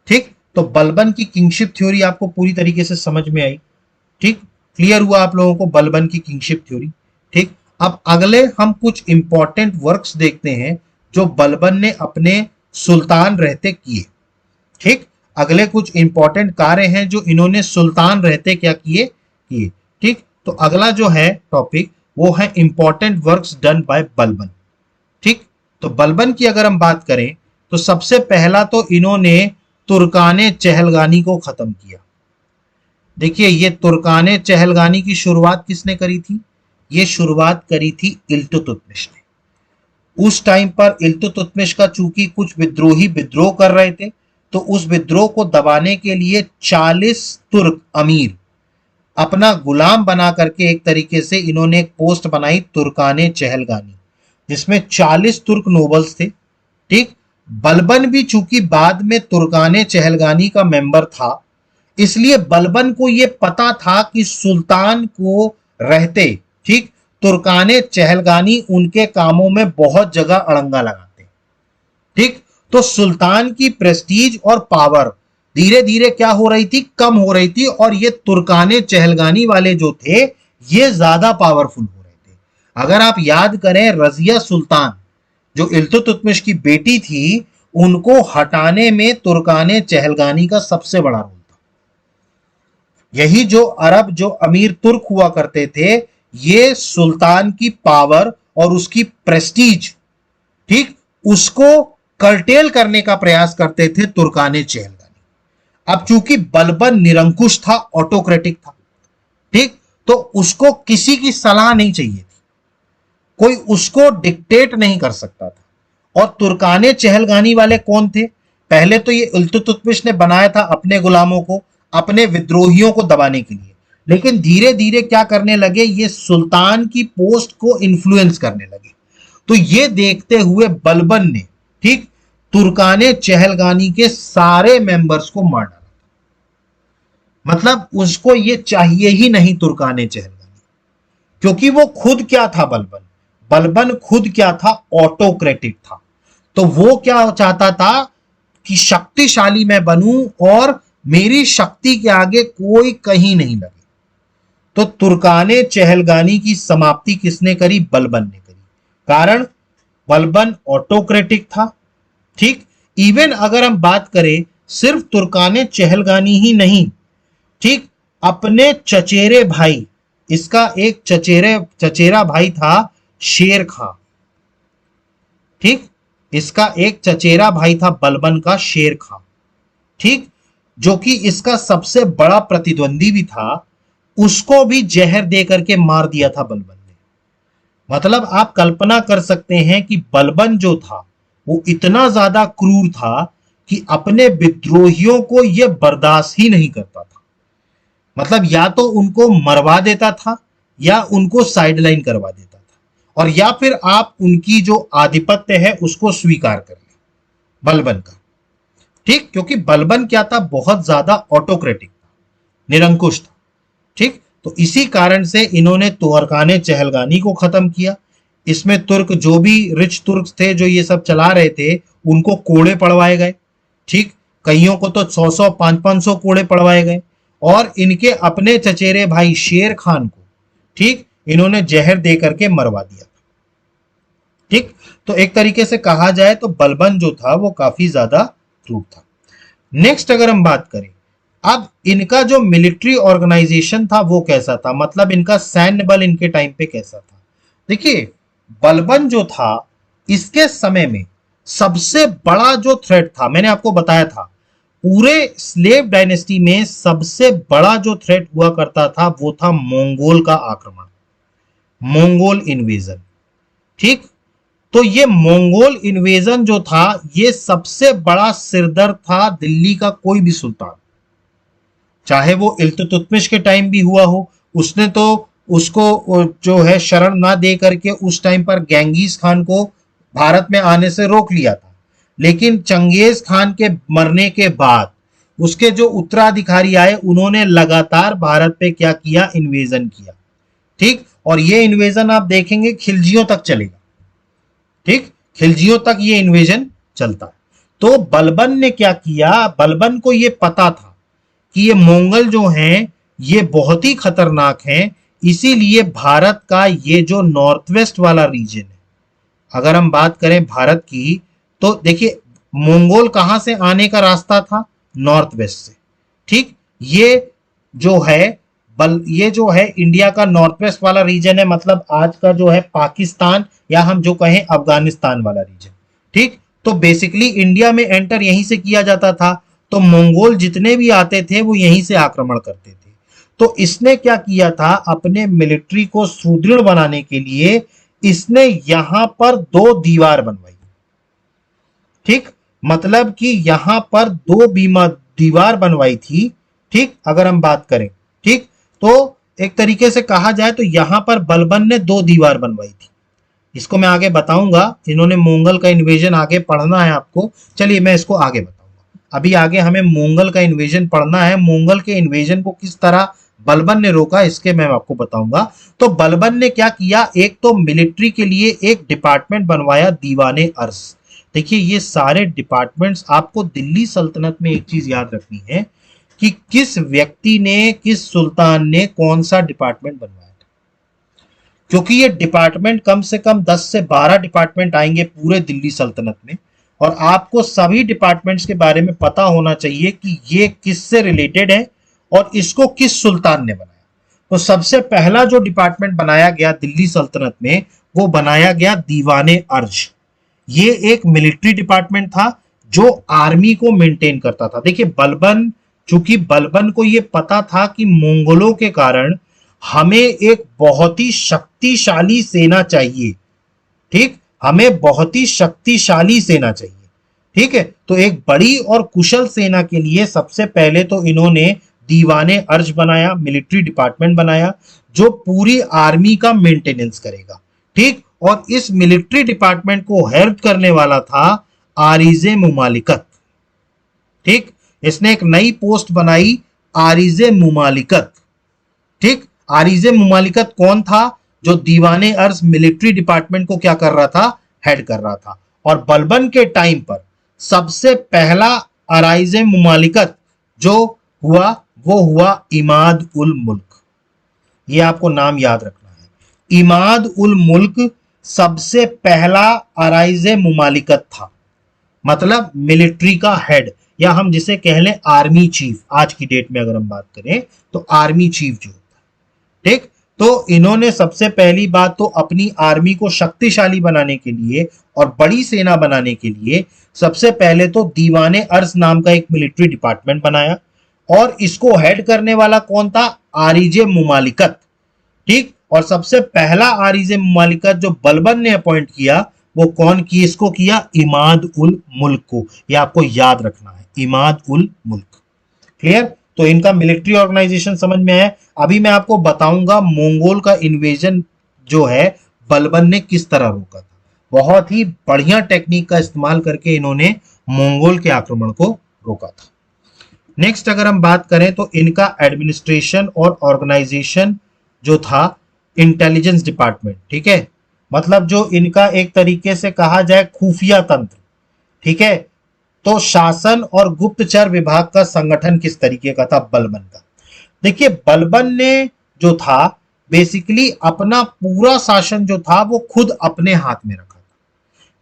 Speaker 1: ठीक, तो बलबन की किंगशिप थ्योरी आपको पूरी तरीके से समझ में आई। ठीक, क्लियर हुआ आप लोगों को बलबन की किंगशिप थ्योरी। ठीक, अब अगले हम कुछ इंपॉर्टेंट वर्क्स देखते हैं जो बलबन ने अपने सुल्तान रहते किए। ठीक, अगले कुछ इंपॉर्टेंट कार्य हैं जो इन्होंने सुल्तान रहते क्या किए किए। ठीक, तो अगला जो है टॉपिक वो है important works done by Balban. ठीक, तो बलबन की अगर हम बात करें तो सबसे पहला तो इन्होंने तुर्काने चहलगानी को खत्म किया। देखिए, ये तुर्काने चहलगानी की शुरुआत किसने करी थी, ये शुरुआत करी थी इल्तुतमिश ने। उस टाइम पर इल्तुतमिश का चूंकि कुछ विद्रोही विद्रोह कर रहे थे, तो उस विद्रोह को दबाने के लिए 40 तुर्क अमीर अपना गुलाम बना करके एक तरीके से इन्होंने एक पोस्ट बनाई, तुर्काने चहलगानी, जिसमें 40 तुर्क नोबल्स थे। ठीक, बलबन भी चूंकि बाद में तुर्काने चहलगानी का मेंबर था, इसलिए बलबन को यह पता था कि सुल्तान को रहते, ठीक, तुर्काने चहलगानी उनके कामों में बहुत जगह अड़ंगा लगाते। ठीक, तो सुल्तान की प्रेस्टीज और पावर धीरे धीरे क्या हो रही थी, कम हो रही थी, और ये तुर्काने चहलगानी वाले जो थे ये ज्यादा पावरफुल हो रहे थे। अगर आप याद करें, रजिया सुल्तान जो इल्तुतमिश की बेटी थी, उनको हटाने में तुर्काने चहलगानी का सबसे बड़ा रोल था। यही जो अरब जो अमीर तुर्क हुआ करते थे, ये सुल्तान की पावर और उसकी प्रेस्टीज, ठीक, उसको कर्टेल करने का प्रयास करते थे तुर्काने चहलगानी। अब चूंकि बलबन निरंकुश था, ऑटोक्रेटिक था, ठीक, तो उसको किसी की सलाह नहीं चाहिए थी, कोई उसको डिक्टेट नहीं कर सकता था। और तुर्काने चहलगानी वाले कौन थे? पहले तो ये इल्तुतमिश ने बनाया था अपने गुलामों को, अपने विद्रोहियों को दबाने के लिए, लेकिन धीरे धीरे क्या करने लगे, ये सुल्तान की पोस्ट को इन्फ्लुएंस करने लगे। तो ये देखते हुए बलबन ने, ठीक, तुर्काने चहलगानी के सारे मेंबर्स को मार डाला। मतलब उसको ये चाहिए ही नहीं तुर्काने चहलगानी, क्योंकि वो खुद क्या था, बलबन बलबन खुद क्या था, ऑटोक्रेटिक था। तो वो क्या चाहता था कि शक्तिशाली मैं बनूं और मेरी शक्ति के आगे कोई कहीं नहीं लगे। तो तुर्काने चहलगानी की समाप्ति किसने करी? बलबन ने करी। कारण बलबन ऑटोक्रेटिक था, ठीक। इवन अगर हम बात करें सिर्फ तुर्काने चहलगानी ही नहीं, ठीक, अपने चचेरे भाई, इसका एक चचेरा भाई था शेर खां, ठीक, इसका एक चचेरा भाई था बलबन का, शेर खां, ठीक, जो कि इसका सबसे बड़ा प्रतिद्वंदी भी था, उसको भी जहर दे करके मार दिया था बलबन ने। मतलब आप कल्पना कर सकते हैं कि बलबन जो था वो इतना ज्यादा क्रूर था कि अपने विद्रोहियों को यह बर्दाश्त ही नहीं करता था। मतलब या तो उनको मरवा देता था या उनको साइडलाइन करवा देता था, और या फिर आप उनकी जो आधिपत्य है उसको स्वीकार कर ले बलबन का, ठीक, क्योंकि बलबन क्या था, बहुत ज्यादा ऑटोक्रेटिक था, निरंकुश था, ठीक। तो इसी कारण से इन्होंने तुर्काने चहलगानी को खत्म किया। इसमें तुर्क जो भी रिच तुर्क थे जो ये सब चला रहे थे, उनको कोड़े पड़वाए गए, ठीक, कईयों को तो 100-100 500-500 कोड़े पड़वाए गए। और इनके अपने चचेरे भाई शेर खान को, ठीक, इन्होंने जहर दे करके मरवा दिया, ठीक। तो एक तरीके से कहा जाए तो बलबन जो था वो काफी ज्यादा क्रूर था। नेक्स्ट अगर हम बात करें, अब इनका जो मिलिट्री ऑर्गेनाइजेशन था वो कैसा था, मतलब इनका सैन्य बल इनके टाइम पे कैसा था। देखिए, बलबन जो था इसके समय में सबसे बड़ा जो थ्रेट था, मैंने आपको बताया था, पूरे स्लेव डायनेस्टी में सबसे बड़ा जो थ्रेट हुआ करता था वो था मंगोल का आक्रमण, मंगोल इन्वेजन, ठीक। तो ये मंगोल इन्वेजन जो था, ये सबसे बड़ा सिरदर्द था दिल्ली का कोई भी सुल्तान, चाहे वो इल्तुतमिश के टाइम भी हुआ हो, उसने तो उसको जो है शरण ना दे करके उस टाइम पर गेंगीज खान को भारत में आने से रोक लिया था। लेकिन चंगेज खान के मरने के बाद उसके जो उत्तराधिकारी आए, उन्होंने लगातार भारत पे क्या किया, इन्वेजन किया, ठीक। और ये इन्वेजन आप देखेंगे खिलजियों तक चलेगा, ठीक, खिलजियों तक ये इन्वेजन चलता है। तो बलबन ने क्या किया, बलबन को ये पता था कि ये मंगोल जो हैं ये बहुत ही खतरनाक हैं, इसीलिए भारत का ये जो नॉर्थ वेस्ट वाला रीजन है, अगर हम बात करें भारत की, तो देखिए मंगोल कहां से आने का रास्ता था, नॉर्थ वेस्ट से, ठीक। ये जो है ये जो है इंडिया का नॉर्थ वेस्ट वाला रीजन है, मतलब आज का जो है पाकिस्तान या हम जो कहें अफगानिस्तान वाला रीजन, ठीक। तो बेसिकली इंडिया में एंटर यहीं से किया जाता था, तो मंगोल जितने भी आते थे वो यहीं से आक्रमण करते थे। तो इसने क्या किया था, अपने मिलिट्री को सुदृढ़ बनाने के लिए इसने यहां पर 2 दीवार बनवाई, ठीक, मतलब कि यहां पर 2 दीवार बनवाई थी, ठीक, अगर हम बात करें, ठीक। तो एक तरीके से कहा जाए तो यहां पर बलबन ने 2 दीवार बनवाई थी। इसको मैं आगे बताऊंगा, इन्होंने मंगोल का इन्वेजन आगे पढ़ना है आपको, चलिए मैं इसको आगे बताऊंगा। अभी आगे हमें मंगोल का इन्वेजन पढ़ना है, मंगोल के इन्वेजन को किस तरह बलबन ने रोका इसके मैं आपको बताऊंगा। तो बलबन ने क्या किया, एक तो मिलिट्री के लिए एक डिपार्टमेंट बनवाया, दीवाने अर्स। देखिए ये सारे डिपार्टमेंट्स, आपको दिल्ली सल्तनत में एक चीज याद रखनी है कि किस व्यक्ति ने, किस सुल्तान ने कौन सा डिपार्टमेंट बनवाया था, क्योंकि ये डिपार्टमेंट कम से कम 10 से 12 डिपार्टमेंट आएंगे पूरे दिल्ली सल्तनत में, और आपको सभी डिपार्टमेंट्स के बारे में पता होना चाहिए कि ये किससे रिलेटेड है और इसको किस सुल्तान ने बनाया। तो सबसे पहला जो डिपार्टमेंट बनाया गया दिल्ली सल्तनत में, वो बनाया गया दीवाने अर्ज। ये एक मिलिट्री डिपार्टमेंट था जो आर्मी को मेंटेन करता था। देखिए बलबन, चूंकि बलबन को ये पता था कि मंगोलों के कारण हमें एक बहुत ही शक्तिशाली सेना चाहिए, ठीक, हमें बहुत ही शक्तिशाली सेना चाहिए, ठीक है। तो एक बड़ी और कुशल सेना के लिए सबसे पहले तो इन्होंने दीवाने अर्ज बनाया, मिलिट्री डिपार्टमेंट बनाया जो पूरी आर्मी का मेंटेनेंस करेगा, ठीक। और इस मिलिट्री डिपार्टमेंट को हेल्प करने वाला था आरिजे मुमालिकत, ठीक। इसने एक नई पोस्ट बनाई, आरिजे मुमालिकत, ठीक। आरिजे मुमालिकत कौन था? जो दीवाने अर्ज मिलिट्री डिपार्टमेंट को क्या कर रहा था? हेड कर रहा था। और बलबन के टाइम पर सबसे पहला आराइजे मुमालिकत जो हुआ वो हुआ इमाद उल मुल्क। ये आपको नाम याद रखना है, इमाद उल मुल्क सबसे पहला आराइजे मुमालिकत था, मतलब मिलिट्री का हेड, या हम जिसे कह लें आर्मी चीफ। आज की डेट में अगर हम बात करें तो आर्मी चीफ जो होता है, ठीक। तो इन्होंने सबसे पहली बात तो अपनी आर्मी को शक्तिशाली बनाने के लिए और बड़ी सेना बनाने के लिए सबसे पहले तो दीवाने अर्ज नाम का एक मिलिट्री डिपार्टमेंट बनाया, और इसको हेड करने वाला कौन था? आरिजे मुमालिकत, ठीक। और सबसे पहला आरिजे मुमालिकत जो बलबन ने अपॉइंट किया वो कौन की इसको किया? इमाद उल मुल्क को। ये आपको याद रखना है, इमाद उल मुल्क। क्लियर? तो इनका मिलिट्री ऑर्गेनाइजेशन समझ में है। अभी मैं आपको बताऊंगा मंगोल का इन्वेजन जो है बलबन ने किस तरह रोका था। बहुत ही बढ़िया टेक्निक का इस्तेमाल करके इन्होंने मंगोल के आक्रमण को रोका था। नेक्स्ट अगर हम बात करें तो इनका एडमिनिस्ट्रेशन और ऑर्गेनाइजेशन जो था इंटेलिजेंस डिपार्टमेंट, ठीक है, मतलब जो इनका एक तरीके से कहा जाए खुफिया तंत्र, ठीक है। तो शासन और गुप्तचर विभाग का संगठन किस तरीके का था? बलबन का। देखिए बलबन ने जो था बेसिकली अपना पूरा शासन जो था वो खुद अपने हाथ में रखा था,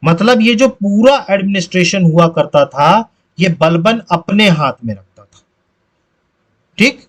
Speaker 1: मतलब ये जो पूरा एडमिनिस्ट्रेशन हुआ करता था ये बलबन अपने हाथ में रखता था, ठीक।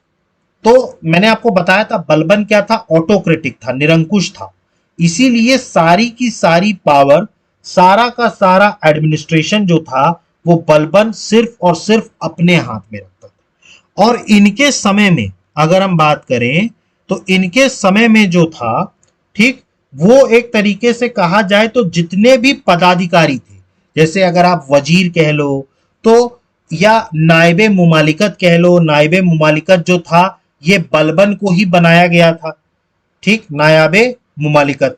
Speaker 1: तो मैंने आपको बताया था बलबन क्या था? ऑटोक्रेटिक था, निरंकुश था, इसीलिए सारी की सारी पावर, सारा का सारा एडमिनिस्ट्रेशन जो था वो बलबन सिर्फ और सिर्फ अपने हाथ में रखता था। और इनके समय में अगर हम बात करें तो इनके समय में जो था, ठीक, वो एक तरीके से कहा जाए तो जितने भी पदाधिकारी थे, जैसे अगर आप वजीर कह लो तो, या नायबे मुमालिकत कह लो, नायबे मुमालिकत जो था ये बलबन को ही बनाया गया था, ठीक, नायाबे मुमालिकत,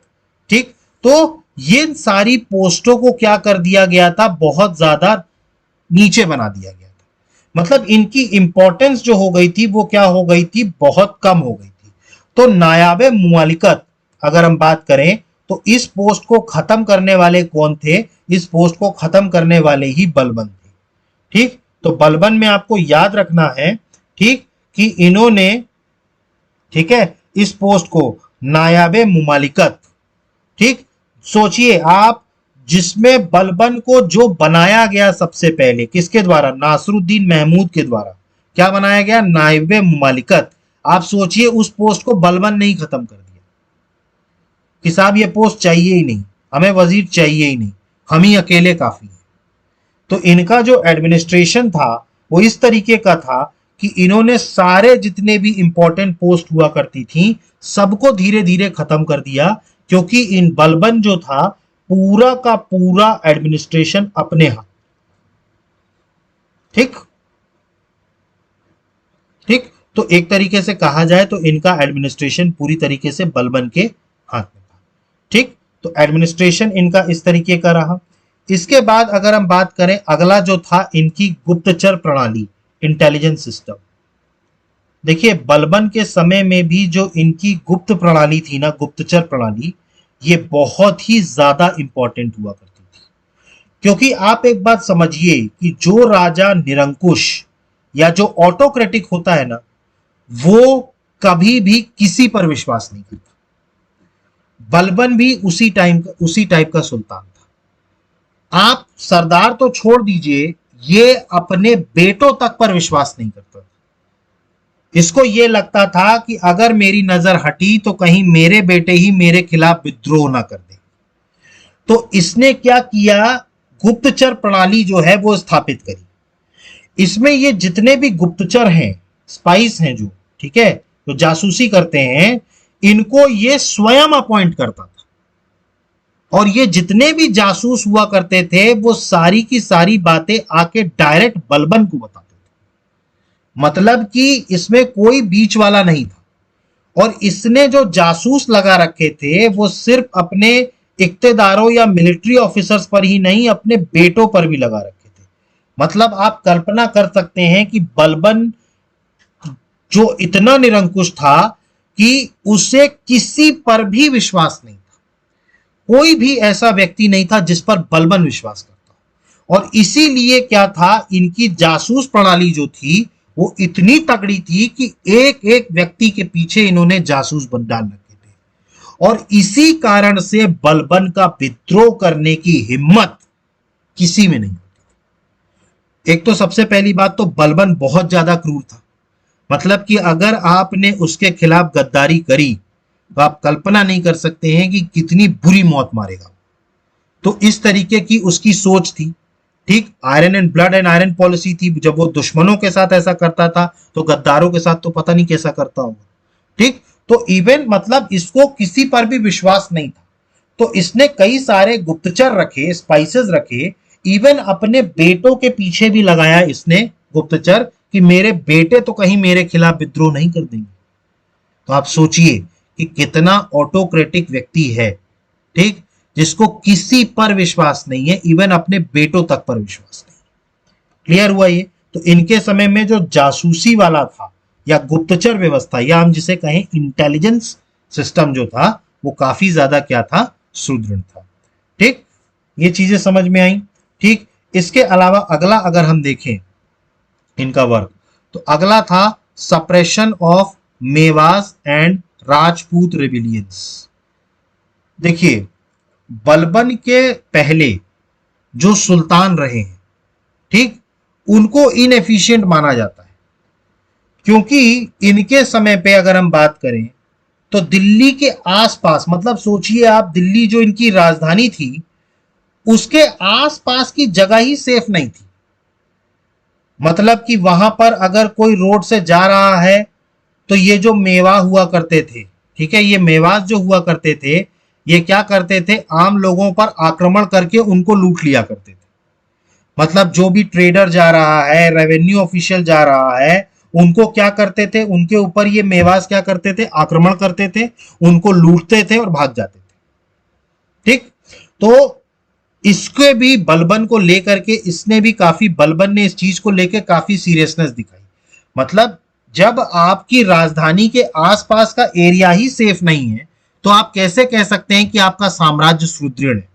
Speaker 1: ठीक। तो ये सारी पोस्टों को क्या कर दिया गया था? बहुत ज्यादा नीचे बना दिया गया था, मतलब इनकी इंपॉर्टेंस जो हो गई थी वो क्या हो गई थी? बहुत कम हो गई थी। तो नायाबे मुमालिकत अगर हम बात करें तो इस पोस्ट को खत्म करने वाले कौन थे? इस पोस्ट को खत्म करने वाले ही बलबन थे, ठीक। तो बलबन में आपको याद रखना है, ठीक, कि इन्होंने, ठीक है, इस पोस्ट को नायाबे मुमालिकत, ठीक, सोचिए आप, जिसमें बलबन को जो बनाया गया सबसे पहले किसके द्वारा? नासरुद्दीन महमूद के द्वारा क्या बनाया गया? नायबे मुमालिकत। आप सोचिए उस पोस्ट को बलबन ने ही खत्म कर दिया कि साहब ये पोस्ट चाहिए ही नहीं, हमें वजीर चाहिए ही नहीं, हम ही अकेले काफी है। तो इनका जो एडमिनिस्ट्रेशन था वो इस तरीके का था कि इन्होंने सारे जितने भी इंपॉर्टेंट पोस्ट हुआ करती थी सबको धीरे धीरे खत्म कर दिया, क्योंकि इन बलबन जो था पूरा का पूरा एडमिनिस्ट्रेशन अपने हाथ, ठीक, ठीक। तो एक तरीके से कहा जाए तो इनका एडमिनिस्ट्रेशन पूरी तरीके से बलबन के हाथ में था, ठीक। तो एडमिनिस्ट्रेशन इनका इस तरीके का रहा। इसके बाद अगर हम बात करें अगला जो था इनकी गुप्तचर प्रणाली, इंटेलिजेंस सिस्टम। देखिए बलबन के समय में भी जो इनकी गुप्त प्रणाली थी ना, गुप्तचर प्रणाली, ये बहुत ही ज्यादा इंपॉर्टेंट हुआ करती थी। क्योंकि आप एक बात समझिए कि जो राजा निरंकुश या जो ऑटोक्रेटिक होता है ना, वो कभी भी किसी पर विश्वास नहीं करता। बलबन भी उसी टाइप का सुल्तान था, आप सरदार तो छोड़ दीजिए, ये अपने बेटों तक पर विश्वास नहीं करता। इसको ये लगता था कि अगर मेरी नजर हटी तो कहीं मेरे बेटे ही मेरे खिलाफ विद्रोह ना कर दे। तो इसने क्या किया, गुप्तचर प्रणाली जो है वो स्थापित करी। इसमें ये जितने भी गुप्तचर हैं, स्पाइस हैं जो, ठीक है, जो जासूसी करते हैं, इनको ये स्वयं अपॉइंट करता था। और ये जितने भी जासूस हुआ करते थे वो सारी की सारी बातें आके डायरेक्ट बलबन को बताते थे। मतलब कि इसमें कोई बीच वाला नहीं था। और इसने जो जासूस लगा रखे थे वो सिर्फ अपने इक्तेदारों या मिलिट्री ऑफिसर्स पर ही नहीं, अपने बेटों पर भी लगा रखे थे। मतलब आप कल्पना कर सकते हैं कि बलबन जो इतना निरंकुश था कि उसे किसी पर भी विश्वास नहीं था। कोई भी ऐसा व्यक्ति नहीं था जिस पर बलबन विश्वास करता। और इसीलिए क्या था, इनकी जासूस प्रणाली जो थी वो इतनी तगड़ी थी कि एक एक व्यक्ति के पीछे इन्होंने जासूस बन डाल रखे थे। और इसी कारण से बलबन का विद्रोह करने की हिम्मत किसी में नहीं होती। एक तो सबसे पहली बात तो बलबन बहुत ज्यादा क्रूर था। मतलब कि अगर आपने उसके खिलाफ गद्दारी करी तो आप कल्पना नहीं कर सकते हैं कि कितनी बुरी मौत मारेगा। तो इस तरीके की उसकी सोच थी। ठीक, iron and blood and iron policy थी। जब वो दुश्मनों के साथ ऐसा करता था तो गद्दारों के साथ तो पता नहीं कैसा करता होगा। ठीक, तो इवन मतलब इसको किसी पर भी विश्वास नहीं था। तो इसने कई सारे गुप्तचर रखे, स्पाइसेस रखे, इवन अपने बेटों के पीछे भी लगाया इसने गुप्तचर कि मेरे बेटे तो कहीं मेरे खिलाफ विद्रोह नहीं कर देंगे। तो आप सोचिए कि कितना ऑटोक्रेटिक व्यक्ति है, ठीक, जिसको किसी पर विश्वास नहीं है, इवन अपने बेटों तक पर विश्वास नहीं। क्लियर हुआ ये? तो इनके समय में जो जासूसी वाला था या गुप्तचर व्यवस्था या हम जिसे कहें इंटेलिजेंस सिस्टम जो था वो काफी ज्यादा क्या था, सुदृढ़ था। ठीक, ये चीजें समझ में आई। ठीक, इसके अलावा अगला अगर हम देखें इनका वर्क, तो अगला था suppression of Mewas and Rajput rebellions. देखिए, बलबन के पहले जो सुल्तान रहे हैं, ठीक, उनको इनएफिशिएंट माना जाता है। क्योंकि इनके समय पे अगर हम बात करें तो दिल्ली के आसपास, मतलब सोचिए आप, दिल्ली जो इनकी राजधानी थी उसके आसपास की जगह ही सेफ नहीं थी। मतलब कि वहां पर अगर कोई रोड से जा रहा है तो ये जो मेवा हुआ करते थे, ठीक है, ये मेवास जो हुआ करते थे, ये क्या करते थे, आम लोगों पर आक्रमण करके उनको लूट लिया करते थे। मतलब जो भी ट्रेडर जा रहा है, रेवेन्यू ऑफिशियल जा रहा है, उनको क्या करते थे, उनके ऊपर ये मेवास क्या करते थे, आक्रमण करते थे, उनको लूटते थे और भाग जाते थे। ठीक, तो इसके भी बलबन को लेकर के इसने भी काफी, बलबन ने इस चीज को लेकर काफी सीरियसनेस दिखाई। मतलब जब आपकी राजधानी के आसपास का एरिया ही सेफ नहीं है तो आप कैसे कह सकते हैं कि आपका साम्राज्य सुदृढ़ है।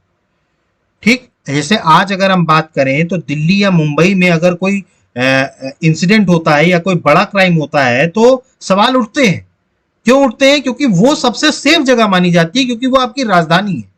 Speaker 1: ठीक, जैसे आज अगर हम बात करें तो दिल्ली या मुंबई में अगर कोई इंसिडेंट होता है या कोई बड़ा क्राइम होता है तो सवाल उठते हैं। क्यों उठते हैं? क्योंकि वो सबसे सेफ जगह मानी जाती है, क्योंकि वो आपकी राजधानी है।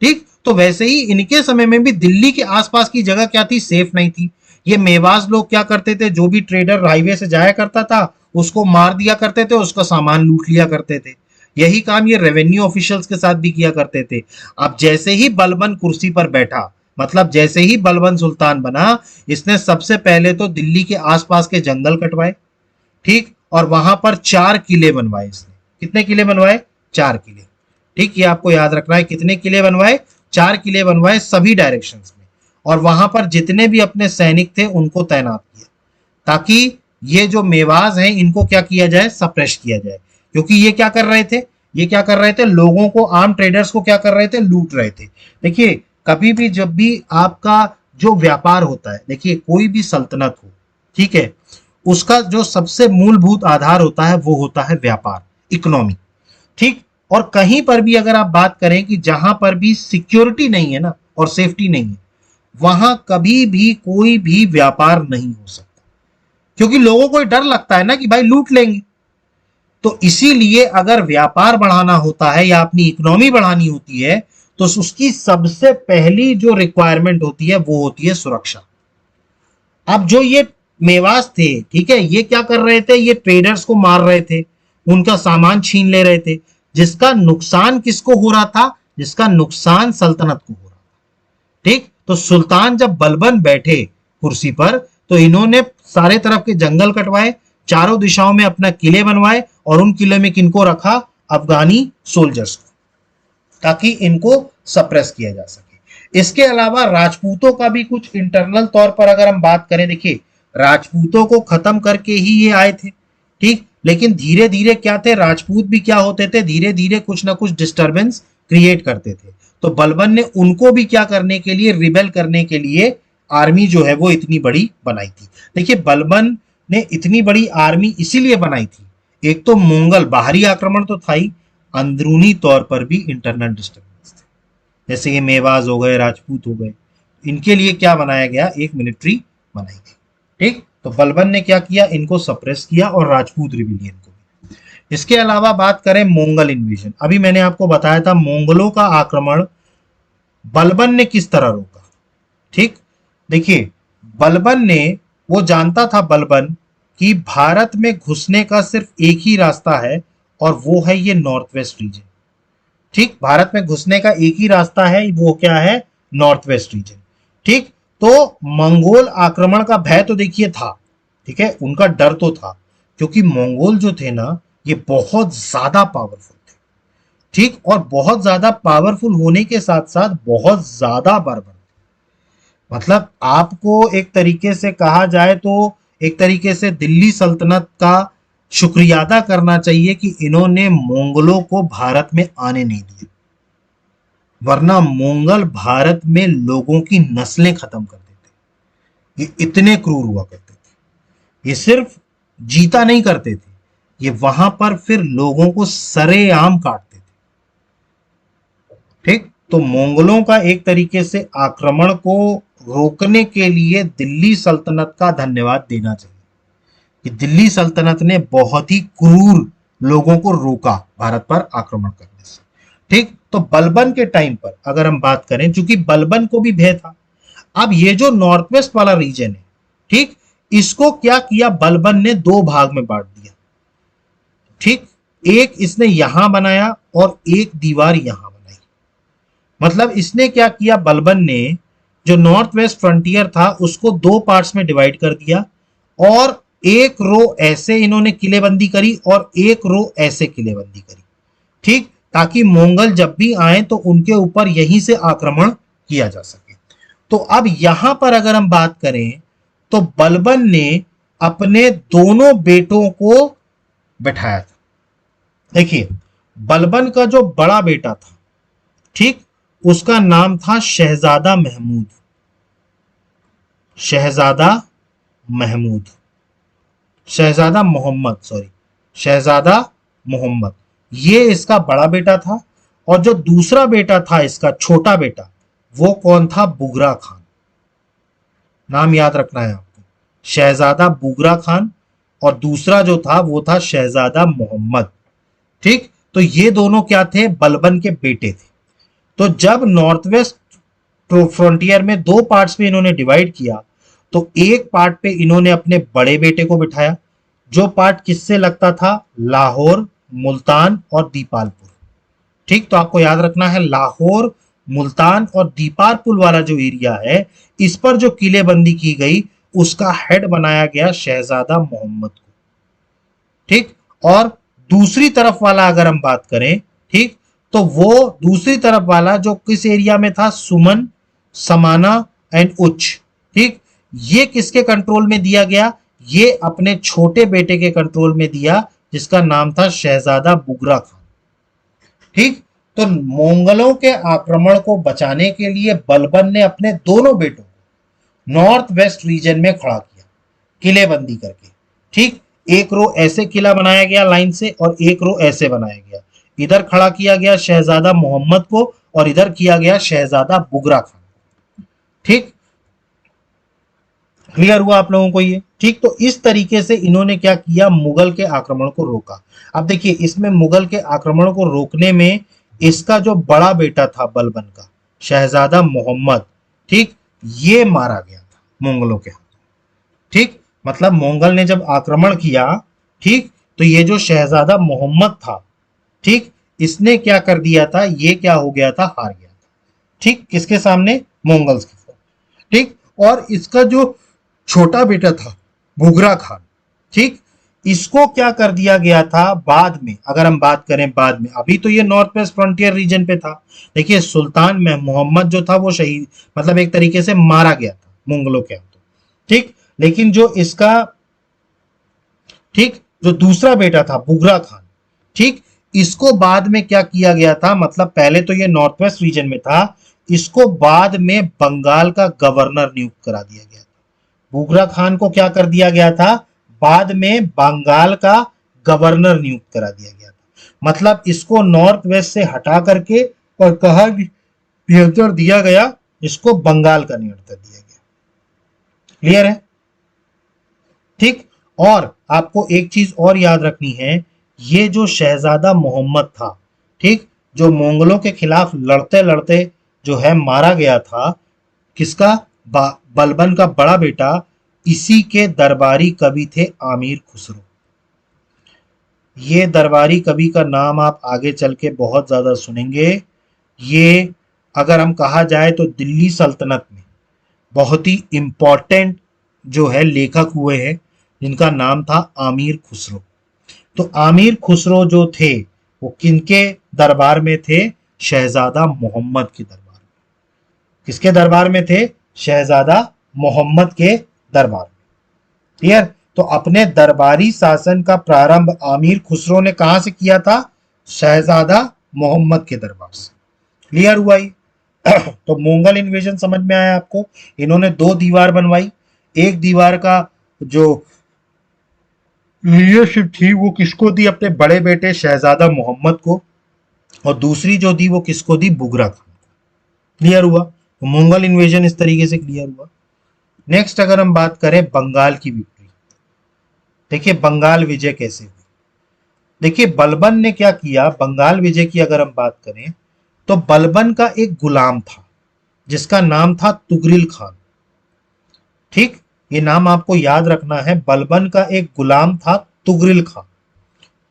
Speaker 1: ठीक, तो वैसे ही इनके समय में भी दिल्ली के आसपास की जगह क्या थी, सेफ नहीं थी। ये मेवास लोग क्या करते थे, जो भी ट्रेडर हाईवे से जाया करता था उसको मार दिया करते थे, उसका सामान लूट लिया करते थे। यही काम ये रेवेन्यू ऑफिशियल्स के साथ भी किया करते थे। अब जैसे ही बलबन कुर्सी पर बैठा, मतलब जैसे ही बलबन सुल्तान बना, इसने सबसे पहले तो दिल्ली के आसपास के जंगल कटवाए। ठीक, और वहां पर 4 किले बनवाए इसने। कितने किले बनवाए? 4 किले। ठीक, ये आपको याद रखना है, कितने किले बनवाए? 4 किले बनवाए सभी डायरेक्शंस में। और वहां पर जितने भी अपने सैनिक थे उनको तैनात किया, ताकि ये जो मेवाज हैं इनको क्या किया जाए, सप्रेश किया जाए। क्योंकि ये क्या कर रहे थे, ये क्या कर रहे थे, लोगों को, आम ट्रेडर्स को क्या कर रहे थे, लूट रहे थे। देखिए, कभी भी जब भी आपका जो व्यापार होता है, देखिए कोई भी सल्तनत हो, ठीक है, उसका जो सबसे मूलभूत आधार होता है वो होता है व्यापार, इकोनॉमी। ठीक, और कहीं पर भी अगर आप बात करें कि जहां पर भी सिक्योरिटी नहीं है ना और सेफ्टी नहीं है, वहां कभी भी कोई भी व्यापार नहीं हो सकता। क्योंकि लोगों को डर लगता है ना कि भाई लूट लेंगे। तो इसीलिए अगर व्यापार बढ़ाना होता है या अपनी इकोनॉमी बढ़ानी होती है तो उसकी सबसे पहली जो रिक्वायरमेंट होती है वो होती है सुरक्षा। अब जो ये मेवास थे, ठीक है, ये क्या कर रहे थे, ये ट्रेडर्स को मार रहे थे, उनका सामान छीन ले रहे थे, जिसका नुकसान किसको हो रहा था, जिसका नुकसान सल्तनत को हो रहा था। ठीक, तो सुल्तान जब बलबन बैठे कुर्सी पर, तो इन्होंने सारे तरफ के जंगल कटवाए, चारों दिशाओं में अपना किले बनवाए, और उन किले में किनको रखा, अफगानी सोल्जर्स को, ताकि इनको सप्रेस किया जा सके। इसके अलावा राजपूतों का भी कुछ इंटरनल तौर पर अगर हम बात करें, देखिए राजपूतों को खत्म करके ही ये आए थे, ठीक, लेकिन धीरे धीरे क्या थे, राजपूत भी क्या होते थे, धीरे धीरे कुछ ना कुछ डिस्टरबेंस क्रिएट करते थे। तो बलबन ने उनको भी क्या करने के लिए, रिबेल करने के लिए आर्मी जो है वो इतनी बड़ी बनाई थी। देखिए बलबन ने इतनी बड़ी आर्मी इसीलिए बनाई थी, एक तो मंगोल बाहरी आक्रमण तो था ही, अंदरूनी तौर पर भी इंटरनल डिस्टर्बेंस थे, जैसे ये मेवाज हो गए, राजपूत हो गए, इनके लिए क्या बनाया गया, एक मिलिट्री बनाई गई। ठीक, तो बलबन ने क्या किया, इनको सप्रेस किया, और राजपूत रिविलियन को भी। इसके अलावा बात करें मंगोल इन्वेजन, अभी मैंने आपको बताया था मंगोलों का आक्रमण बलबन ने किस तरह रोका। ठीक, देखिए बलबन ने, वो जानता था बलबन कि भारत में घुसने का सिर्फ एक ही रास्ता है, और वो है ये नॉर्थ वेस्ट रीजन। ठीक, भारत में घुसने का एक ही रास्ता है, वो क्या है, नॉर्थ वेस्ट रीजन। ठीक, तो मंगोल आक्रमण का भय तो देखिए था, ठीक है, उनका डर तो था, क्योंकि मंगोल जो थे ना, ये बहुत ज्यादा पावरफुल थे। ठीक, और बहुत ज्यादा पावरफुल होने के साथ साथ बहुत ज्यादा बर्बर, मतलब आपको एक तरीके से कहा जाए तो एक तरीके से दिल्ली सल्तनत का शुक्रिया अदा करना चाहिए कि इन्होंने मंगोलों को भारत में आने नहीं दिया, वरना मंगोल भारत में लोगों की नस्लें खत्म कर देते। ये इतने क्रूर हुआ करते थे, ये सिर्फ जीता नहीं करते थे, ये वहां पर फिर लोगों को सरेआम काटते थे। ठीक, तो मंगोलों का एक तरीके से आक्रमण को रोकने के लिए दिल्ली सल्तनत का धन्यवाद देना चाहिए कि दिल्ली सल्तनत ने बहुत ही क्रूर लोगों को रोका भारत पर आक्रमण करने से। ठीक, तो बलबन के टाइम पर अगर हम बात करें, चूंकि बलबन को भी भय था, अब ये जो नॉर्थ वेस्ट वाला रीजन है, ठीक, इसको क्या किया, बलबन ने दो भाग में बांट दिया। ठीक, एक इसने यहां बनाया और एक दीवार यहां बनाई। मतलब इसने क्या किया, बलबन ने जो नॉर्थ वेस्ट फ्रंटियर था उसको दो पार्ट्स में डिवाइड कर दिया, और एक रो ऐसे इन्होंने किलेबंदी करी और एक रो ऐसे किलेबंदी करी। ठीक, ताकि मंगोल जब भी आए तो उनके ऊपर यहीं से आक्रमण किया जा सके। तो अब यहां पर अगर हम बात करें, तो बलबन ने अपने दोनों बेटों को बैठाया था। देखिए बलबन का जो बड़ा बेटा था, ठीक, उसका नाम था शहजादा महमूद, शहजादा महमूद, शहजादा मोहम्मद, सॉरी, शहजादा मोहम्मद, ये इसका बड़ा बेटा था। और जो दूसरा बेटा था इसका, छोटा बेटा, वो कौन था, बुगरा खान। नाम याद रखना है आपको, शहजादा बुगरा खान, और दूसरा जो था वो था शहजादा मोहम्मद। ठीक, तो ये दोनों क्या थे, बलबन के बेटे थे। तो जब नॉर्थ वेस्ट फ्रंटियर में दो पार्ट्स में इन्होंने डिवाइड किया, तो एक पार्ट पे इन्होंने अपने बड़े बेटे को बिठाया, जो पार्ट किससे लगता था, लाहौर, मुल्तान और दीपालपुर। ठीक, तो आपको याद रखना है, लाहौर, मुल्तान और दीपालपुर वाला जो एरिया है, इस पर जो किलेबंदी की गई, उसका हेड बनाया गया शहजादा मोहम्मद को। ठीक, और दूसरी तरफ वाला अगर हम बात करें, ठीक, तो वो दूसरी तरफ वाला जो किस एरिया में था, सुमन, समाना एंड उच्च। ठीक, ये किसके कंट्रोल में दिया गया, ये अपने छोटे बेटे के कंट्रोल में दिया, जिसका नाम था शहजादा बुगरा खान। ठीक, तो मंगोलों के आक्रमण को बचाने के लिए बलबन ने अपने दोनों बेटों को नॉर्थ वेस्ट रीजन में खड़ा किया, किलेबंदी करके। ठीक, एक रो ऐसे किला बनाया गया लाइन से, और एक रो ऐसे बनाया गया, इधर खड़ा किया गया शहजादा मोहम्मद को, और इधर किया गया शहजादा बुगरा खान। ठीक, क्लियर हुआ आप लोगों को ये। ठीक, तो इस तरीके से इन्होंने क्या किया, मुगल के आक्रमण को रोका। अब देखिए इसमें मुगल के आक्रमण को रोकने में इसका जो बड़ा बेटा था बलबन का, शहजादा मोहम्मद, ठीक, ये मारा गया था मंगलों के हाथ। ठीक, मतलब मंगल ने जब आक्रमण किया, ठीक, तो ये जो शहजादा मोहम्मद था, ठीक, इसने क्या कर दिया था, ये क्या हो गया था, हार गया था। ठीक, किसके सामने, मंगल्स के सामने। ठीक, और इसका जो छोटा बेटा था बुगरा खान, ठीक, इसको क्या कर दिया गया था बाद में, अगर हम बात करें बाद में, अभी तो ये नॉर्थ वेस्ट फ्रंटियर रीजन पे था। देखिए सुल्तान में मोहम्मद जो था वो शहीद, मतलब एक तरीके से मारा गया था मुगलों के हाथों। ठीक, लेकिन जो इसका, ठीक, जो दूसरा बेटा था बुगरा खान, ठीक, इसको बाद में क्या किया गया था, मतलब पहले तो ये नॉर्थ वेस्ट रीजन में था, इसको बाद में बंगाल का गवर्नर नियुक्त करा दिया गया था। बुगरा खान को क्या कर दिया गया था, बाद में बंगाल का गवर्नर नियुक्त करा दिया गया था। मतलब इसको नॉर्थ वेस्ट से हटा करके और कहा नियंत्रण दिया गया, इसको बंगाल का नियंत्रण दिया गया। क्लियर है? ठीक, और आपको एक चीज और याद रखनी है, ये जो शहजादा मोहम्मद था, ठीक, जो मंगलों के खिलाफ लड़ते लड़ते जो है मारा गया था, किसका, बलबन का बड़ा बेटा, इसी के दरबारी कवि थे आमीर खुसरो। ये दरबारी कवि का नाम आप आगे चल के बहुत ज्यादा सुनेंगे। ये अगर हम कहा जाए तो दिल्ली सल्तनत में बहुत ही इंपॉर्टेंट जो है लेखक हुए हैं, जिनका नाम था आमीर खुसरो। तो आमीर खुसरो जो थे वो किनके दरबार में थे, शहजादा मोहम्मद के दरबार में। किसके दरबार में थे, शहजादा मोहम्मद के दरबार में। क्लियर? तो अपने दरबारी शासन का प्रारंभ आमीर खुसरो ने कहां से किया था, शहजादा मोहम्मद के दरबार से। क्लियर हुआ ये? तो मंगल इन्वेजन समझ में आया आपको। इन्होंने 2 दीवार बनवाई, एक दीवार का जो लीडरशिप थी वो किसको दी, अपने बड़े बेटे शहजादा मोहम्मद को, और दूसरी जो दी वो किसको दी, बुगरा खान को। क्लियर हुआ? तो मंगल इन्वेजन इस तरीके से क्लियर हुआ। नेक्स्ट अगर हम बात करें बंगाल की विक्ट्री, देखिए बंगाल विजय कैसे हुई। देखिए बलबन ने क्या किया, बंगाल विजय की अगर हम बात करें तो बलबन का एक गुलाम था जिसका नाम था तुगरिल खान। ठीक, ये नाम आपको याद रखना है, बलबन का एक गुलाम था तुगरिल खान।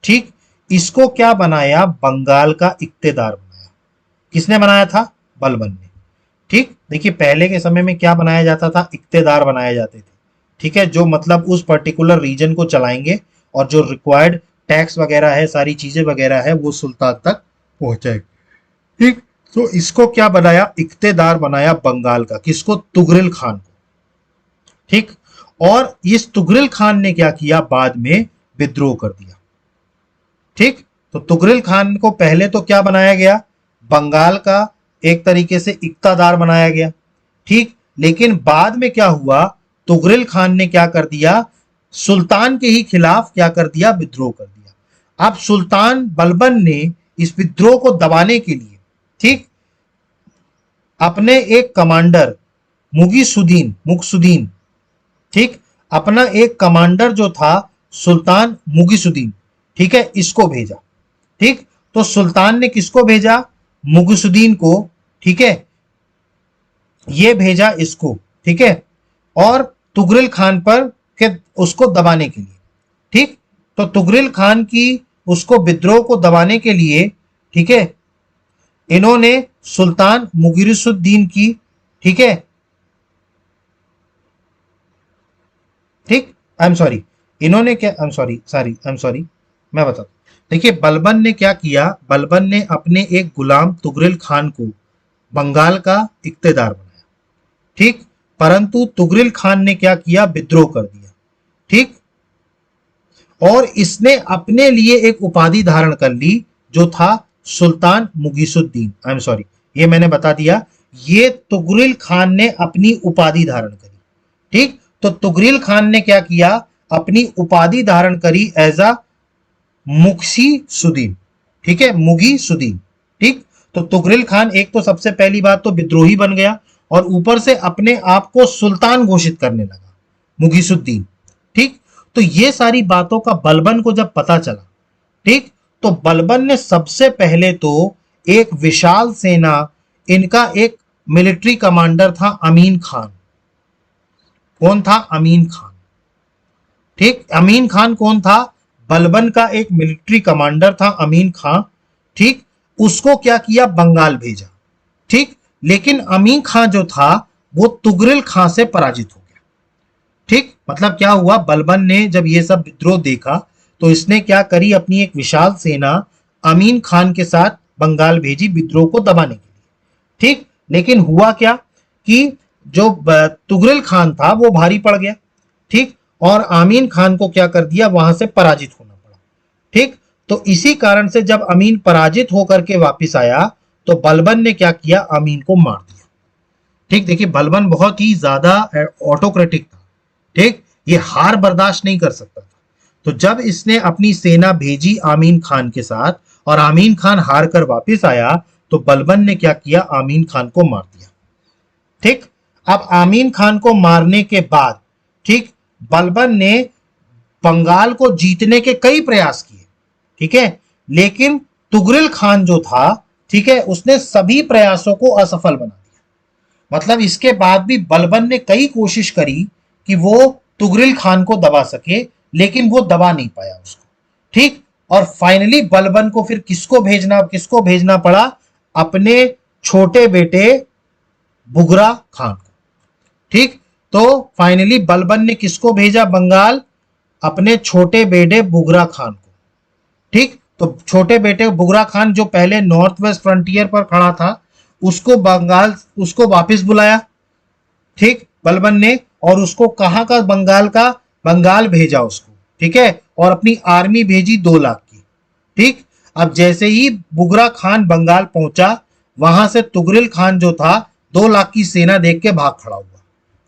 Speaker 1: ठीक, इसको क्या बनाया, बंगाल का इक्तेदार बनाया। किसने बनाया था, बलबन ने। ठीक, देखिए पहले के समय में क्या बनाया जाता था, इक्तेदार बनाए जाते थे। ठीक है, जो मतलब उस पर्टिकुलर रीजन को चलाएंगे और जो रिक्वायर्ड टैक्स वगैरह है, सारी चीजें वगैरह है, वो सुल्तान तक पहुंचाएगी। ठीक, तो इसको क्या बनाया, इक्तेदार बनाया बंगाल का, किसको, तुगरिल खान को। ठीक, और इस तुगरिल खान ने क्या किया, बाद में विद्रोह कर दिया। ठीक, तो तुगरिल खान को पहले तो क्या बनाया गया, बंगाल का एक तरीके से इक्तादार बनाया गया। ठीक, लेकिन बाद में क्या हुआ, तुगरिल खान ने क्या कर दिया, सुल्तान के ही खिलाफ क्या कर दिया, विद्रोह कर दिया। अब सुल्तान बलबन ने इस विद्रोह को दबाने के लिए, ठीक, अपने एक कमांडर मुगीसुद्दीन, ठीक, अपना एक कमांडर जो था सुल्तान मुगीसुद्दीन, ठीक है, इसको भेजा। ठीक, तो सुल्तान ने किसको भेजा, मुगीसुद्दीन को, ठीक है, ये भेजा इसको, ठीक है, और तुगरिल खान पर के उसको दबाने के लिए। ठीक, तो तुगरिल खान की उसको विद्रोह को दबाने के लिए, ठीक है, इन्होंने सुल्तान मुगीसुद्दीन की, ठीक है, ठीक, आई एम सॉरी, इन्होंने क्या, आई एम सॉरी, मैं बताता हूं। देखिए बलबन ने क्या किया, बलबन ने अपने एक गुलाम तुगरिल खान को बंगाल का इक्तेदार बनाया। ठीक, परंतु तुगरिल खान ने क्या किया, विद्रोह कर दिया। ठीक, और इसने अपने लिए एक उपाधि धारण कर ली जो था सुल्तान मुगीसुद्दीन। आई एम सॉरी, ये मैंने बता दिया, ये तुगरिल खान ने अपनी उपाधि धारण करी। ठीक, तो तुगरिल खान ने क्या किया, अपनी उपाधि धारण करी एज अ मुगीसुद्दीन। ठीक है, मुगीसुद्दीन। ठीक, तो तुगरिल खान एक तो सबसे पहली बात तो विद्रोही बन गया और ऊपर से अपने आप को सुल्तान घोषित करने लगा, मुगीसुद्दीन। ठीक, तो ये सारी बातों का बलबन को जब पता चला, ठीक, तो बलबन ने सबसे पहले तो एक विशाल सेना, इनका एक मिलिट्री कमांडर था अमीन खान। कौन था? अमीन खान। ठीक, अमीन खान कौन था? बलबन का एक मिलिट्री कमांडर था अमीन खान। ठीक, उसको क्या किया? बंगाल भेजा। ठीक, लेकिन अमीन खान जो था वो तुगरिल खान से पराजित हो गया। ठीक, मतलब क्या हुआ? बलबन ने जब ये सब विद्रोह देखा तो इसने क्या करी? अपनी एक विशाल सेना अमीन खान के साथ बंगाल भेजी विद्रोह को दबाने के लिए। ठीक, लेकिन हुआ क्या कि जो तुगरिल खान था वो भारी पड़ गया। ठीक, और आमीन खान को क्या कर दिया? वहां से पराजित होना पड़ा। ठीक, तो इसी कारण से जब अमीन पराजित होकर के वापस आया तो बलबन ने क्या किया? अमीन को मार दिया। ठीक, देखिए बलबन बहुत ही ज्यादा ऑटोक्रेटिक था। ठीक, ये हार बर्दाश्त नहीं कर सकता था। तो जब इसने अपनी सेना भेजी आमीन खान के साथ और आमीन खान हार कर वापिस आया तो बलबन ने क्या किया? आमीन खान को मार दिया। ठीक, अब आमीन खान को मारने के बाद ठीक बलबन ने बंगाल को जीतने के कई प्रयास किए। ठीक है, लेकिन तुगरिल खान जो था, ठीक है, उसने सभी प्रयासों को असफल बना दिया। मतलब इसके बाद भी बलबन ने कई कोशिश करी कि वो तुगरिल खान को दबा सके, लेकिन वो दबा नहीं पाया उसको। ठीक, और फाइनली बलबन को फिर किसको भेजना पड़ा? अपने छोटे बेटे बुगरा खान को। ठीक, तो फाइनली बलबन ने किसको भेजा बंगाल? अपने छोटे बेटे बुगरा खान को। ठीक, तो छोटे बेटे बुगरा खान जो पहले नॉर्थ वेस्ट फ्रंटियर पर खड़ा था, उसको वापस बुलाया। ठीक, बलबन ने, और उसको कहां का? बंगाल का। बंगाल भेजा उसको। ठीक है, और अपनी आर्मी भेजी 2 लाख की। ठीक, अब जैसे ही बुगरा खान बंगाल पहुंचा, वहां से तुगरिल खान जो था 2 लाख की सेना देख के भाग खड़ा हुआ।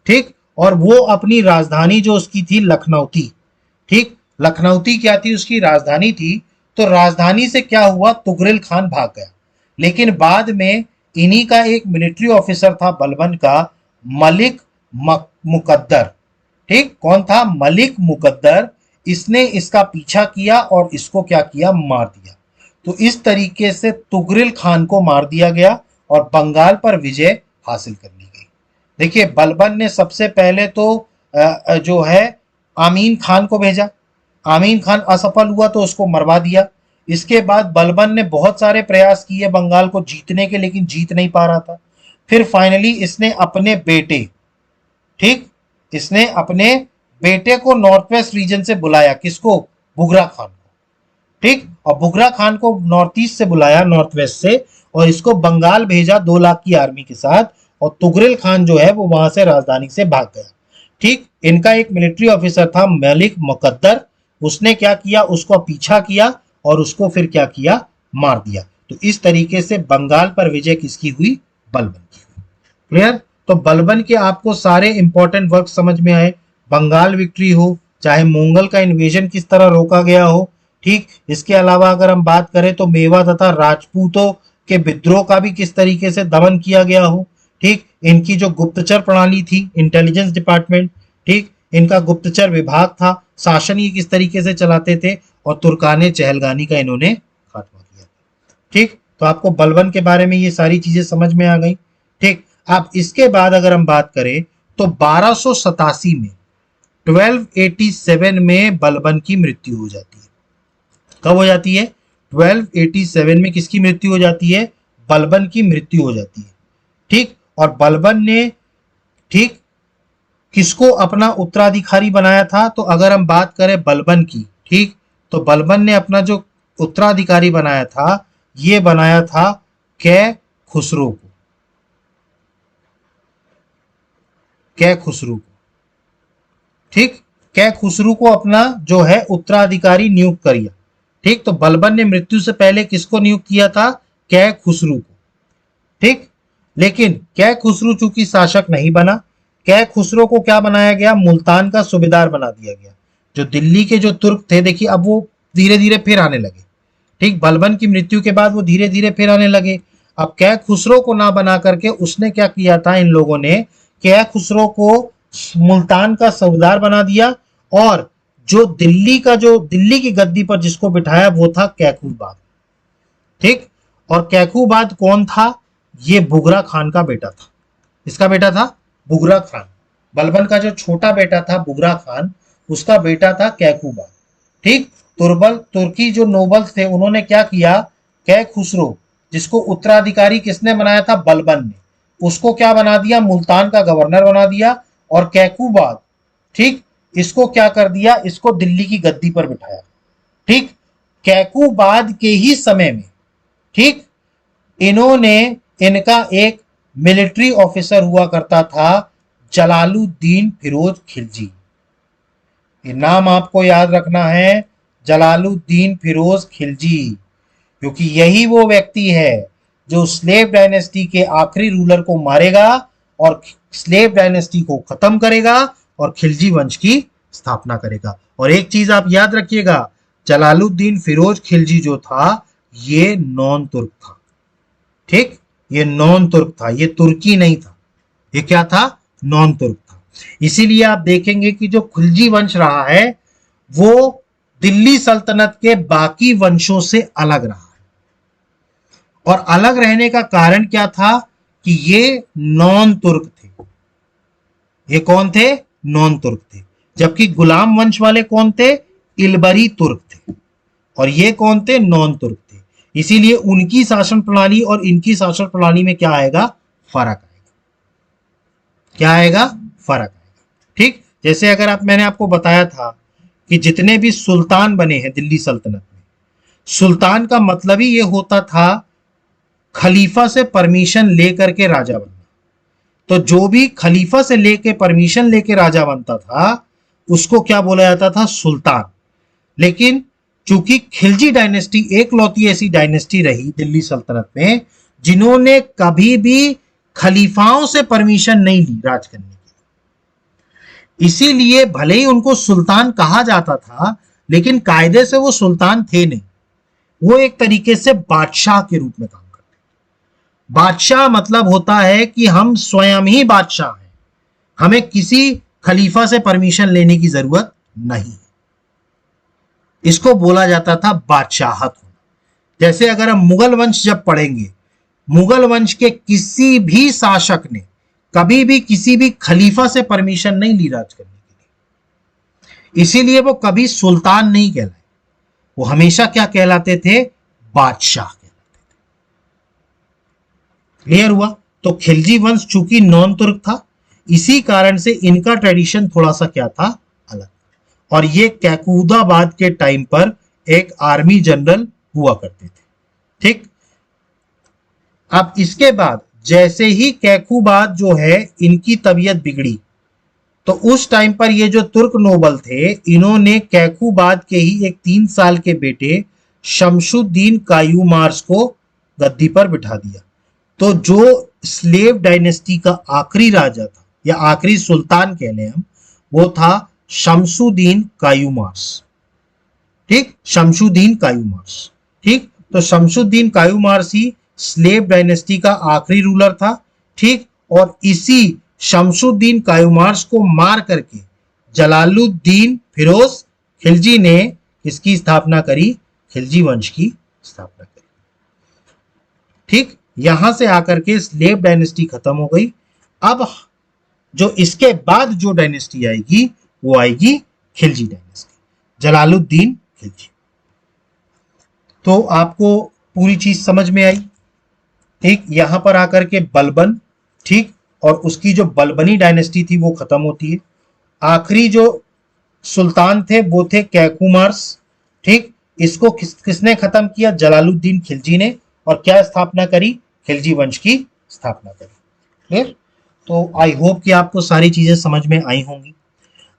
Speaker 1: ठीक, और वो अपनी राजधानी जो उसकी थी लखनऊती। ठीक, लखनऊती क्या थी? उसकी राजधानी थी। तो राजधानी से क्या हुआ? तुगरिल खान भाग गया। लेकिन बाद में इन्हीं का एक मिलिट्री ऑफिसर था बलबन का, मलिक मुकद्दर। ठीक, कौन था? मलिक मुकद्दर। इसने इसका पीछा किया और इसको क्या किया? मार दिया। तो इस तरीके से तुगरिल खान को मार दिया गया और बंगाल पर विजय हासिल कर ली गई। देखिए बलबन ने सबसे पहले तो जो है आमीन खान को भेजा। आमीन खान असफल हुआ तो उसको मरवा दिया। इसके बाद बलबन ने बहुत सारे प्रयास किए बंगाल को जीतने के, लेकिन जीत नहीं पा रहा था। फिर फाइनली इसने अपने बेटे, ठीक, इसने अपने बेटे को नॉर्थ वेस्ट रीजन से बुलाया। किसको? बुगरा खान को। ठीक, और बुगरा खान को नॉर्थ ईस्ट से बुलाया, नॉर्थ वेस्ट से, और इसको बंगाल भेजा 2 लाख की आर्मी के साथ। और तुगरिल खान जो है वो वहां से राजधानी से भाग गया। ठीक, इनका एक मिलिट्री ऑफिसर था मलिक मुकद्दर। उसने क्या किया? उसको पीछा किया और उसको फिर क्या किया? मार दिया। तो इस तरीके से बंगाल पर विजय किसकी हुई? बलबन की हुई। क्लियर? तो बलबन के आपको सारे इंपॉर्टेंट वर्क समझ में आए। बंगाल विक्ट्री हो, चाहे मंगोल का इन्वेजन किस तरह रोका गया हो। ठीक, इसके अलावा अगर हम बात करें तो मेवा तथा राजपूतों के विद्रोह का भी किस तरीके से दमन किया गया हो। ठीक, इनकी जो गुप्तचर प्रणाली थी, इंटेलिजेंस डिपार्टमेंट, ठीक, इनका गुप्तचर विभाग था, शासन ये किस तरीके से चलाते थे, और तुर्काने चहलगानी का इन्होंने खात्मा किया। ठीक, तो आपको बलबन के बारे में ये सारी चीजें समझ में आ गई। ठीक, अब इसके बाद अगर हम बात करें तो 1287 में 1287 में बलबन की मृत्यु हो जाती है। कब हो जाती है? 1287 में किसकी मृत्यु हो जाती है? बलबन की मृत्यु हो जाती है। ठीक, और बलबन ने, ठीक, किसको अपना उत्तराधिकारी बनाया था? तो अगर हम बात करें बलबन की, ठीक, तो बलबन ने अपना जो उत्तराधिकारी बनाया था, ये बनाया था कै खुसरो को। कै खुसरो को। ठीक, कै खुसरो को अपना जो है उत्तराधिकारी नियुक्त किया। ठीक, तो बलबन ने मृत्यु से पहले किसको नियुक्त किया था? कै खुसरो को। ठीक, लेकिन कै खुसरो चूंकि शासक नहीं बना, कै खुसरो को क्या बनाया गया? मुल्तान का सूबेदार बना दिया गया। जो दिल्ली के जो तुर्क थे, देखिए अब वो धीरे धीरे फिर आने लगे। ठीक, बलबन की मृत्यु के बाद वो धीरे धीरे फिर आने लगे। अब कै खुसरो को ना बना करके उसने क्या किया था? इन लोगों ने कै खुसरो को मुल्तान का सूबेदार बना दिया, और जो दिल्ली की गद्दी पर जिसको बिठाया वो था कैकूबाग। ठीक, और कैकूबाद कौन था? ये बुगरा खान का बेटा था। इसका बेटा था बुगरा खान। बलबन का जो छोटा बेटा था बुगरा खान, उसका बेटा था कैकूबाद। ठीक। तुर्की जो नोबल्स थे उन्होंने क्या किया, कैखुसरो जिसको उत्तराधिकारी किसने बनाया था? बलबन ने। उसको क्या बना दिया? मुल्तान का गवर्नर बना दिया। और कैकूबाद, ठीक, इसको क्या कर दिया? इसको दिल्ली की गद्दी पर बिठाया। ठीक। कैकूबाद के ही समय में, ठीक, इन्होंने, इनका एक मिलिट्री ऑफिसर हुआ करता था जलालुद्दीन फिरोज खिलजी। ये नाम आपको याद रखना है, जलालुद्दीन फिरोज खिलजी, क्योंकि यही वो व्यक्ति है जो स्लेव डायनेस्टी के आखिरी रूलर को मारेगा और स्लेव डायनेस्टी को खत्म करेगा और खिलजी वंश की स्थापना करेगा। और एक चीज आप याद रखिएगा, जलालुद्दीन फिरोज खिलजी जो था ये नॉन तुर्क था। ठीक, ये नॉन तुर्क था, ये तुर्की नहीं था, ये क्या था? नॉन तुर्क था। इसीलिए आप देखेंगे कि जो खिलजी वंश रहा है वो दिल्ली सल्तनत के बाकी वंशों से अलग रहा है। और अलग रहने का कारण क्या था कि ये नॉन तुर्क थे। ये कौन थे? नॉन तुर्क थे। जबकि गुलाम वंश वाले कौन थे? इलबरी तुर्क थे। और ये कौन थे? नॉन तुर्क थे। इसीलिए उनकी शासन प्रणाली और इनकी शासन प्रणाली में क्या आएगा? फर्क आएगा। क्या आएगा? फर्क आएगा। ठीक। जैसे अगर मैंने आपको बताया था कि जितने भी सुल्तान बने हैं दिल्ली सल्तनत में, सुल्तान का मतलब ही ये होता था खलीफा से परमिशन लेकर के राजा बनना। तो जो भी खलीफा से लेके परमिशन लेके राजा बनता था उसको क्या बोला जाता था? सुल्तान। लेकिन चूंकि खिलजी डायनेस्टी एकलौती ऐसी डायनेस्टी रही दिल्ली सल्तनत में जिन्होंने कभी भी खलीफाओं से परमिशन नहीं ली राज करने की, इसीलिए भले ही उनको सुल्तान कहा जाता था लेकिन कायदे से वो सुल्तान थे नहीं, वो एक तरीके से बादशाह के रूप में काम करते। बादशाह मतलब होता है कि हम स्वयं ही बादशाह हैं, हमें किसी खलीफा से परमिशन लेने की जरूरत नहीं। इसको बोला जाता था बादशाहत होना। जैसे अगर हम मुगल वंश जब पढ़ेंगे, मुगल वंश के किसी भी शासक ने कभी भी किसी भी खलीफा से परमिशन नहीं ली राज करने के लिए, इसीलिए वो कभी सुल्तान नहीं कहलाए, वो हमेशा क्या कहलाते थे? बादशाह कहलाते थे। क्लियर हुआ? तो खिलजी वंश चूंकि नॉन तुर्क था, इसी कारण से इनका ट्रेडिशन थोड़ा सा क्या था? अलग। और ये कैकूदाबाद के टाइम पर एक आर्मी जनरल हुआ करते थे। ठीक। अब इसके बाद जैसे ही कैकूबाद जो है इनकी तबीयत बिगड़ी, तो उस टाइम पर ये जो तुर्क नोबल थे इन्होंने कैकूबाद के ही एक 3 साल के बेटे शमशुद्दीन कायूमार्स को गद्दी पर बिठा दिया। तो जो स्लेव डायनेस्टी का आखिरी राजा था या आखिरी सुल्तान कह लें हम, वो था शमशुद्दीन कायूमार्स। ठीक, शमशुद्दीन कायूमार्स। ठीक। तो शमशुद्दीन कायूमार्स ही स्लेव डायनेस्टी का आखिरी रूलर था। ठीक। और इसी शमशुद्दीन कायूमार्स को मार करके जलालुद्दीन फिरोज खिलजी ने इसकी स्थापना करी? खिलजी वंश की स्थापना करी। ठीक। यहां से आकर के स्लेव डायनेस्टी खत्म हो गई। अब जो इसके बाद जो डायनेस्टी आएगी वो आएगी खिलजी डायनेस्टी, जलालुद्दीन खिलजी। तो आपको पूरी चीज समझ में आई। ठीक। यहां पर आकर के बलबन, ठीक, और उसकी जो बलबनी डायनेस्टी थी वो खत्म होती है। आखिरी जो सुल्तान थे वो थे कैकूमार्स। ठीक। इसको किसने खत्म किया? जलालुद्दीन खिलजी ने। और क्या स्थापना करी? खिलजी वंश की स्थापना करी। क्लियर? तो आई होप कि आपको सारी चीजें समझ में आई होंगी।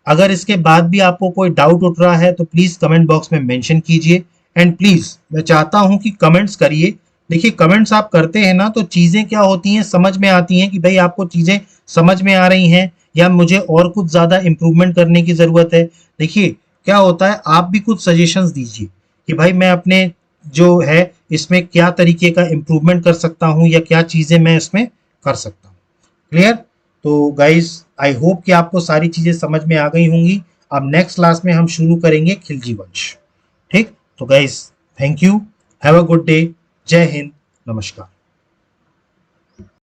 Speaker 1: अगर इसके बाद भी आपको कोई डाउट उठ रहा है तो प्लीज कमेंट बॉक्स में मेंशन कीजिए। एंड प्लीज मैं चाहता हूं कि कमेंट्स करिए। देखिए कमेंट्स आप करते हैं ना तो चीजें क्या होती हैं, समझ में आती हैं कि भाई आपको चीजें समझ में आ रही हैं या मुझे और कुछ ज्यादा इंप्रूवमेंट करने की जरूरत है। देखिए क्या होता है, आप भी कुछ सजेशंस दीजिए कि भाई मैं अपने जो है इसमें क्या तरीके का इंप्रूवमेंट कर सकता हूं या क्या चीजें मैं इसमें कर सकता हूं। क्लियर? तो गाइस आई होप कि आपको सारी चीजें समझ में आ गई होंगी। अब नेक्स्ट क्लास में हम शुरू करेंगे खिलजी वंश। ठीक। तो guys thank you, have a good day, जय हिंद, नमस्कार।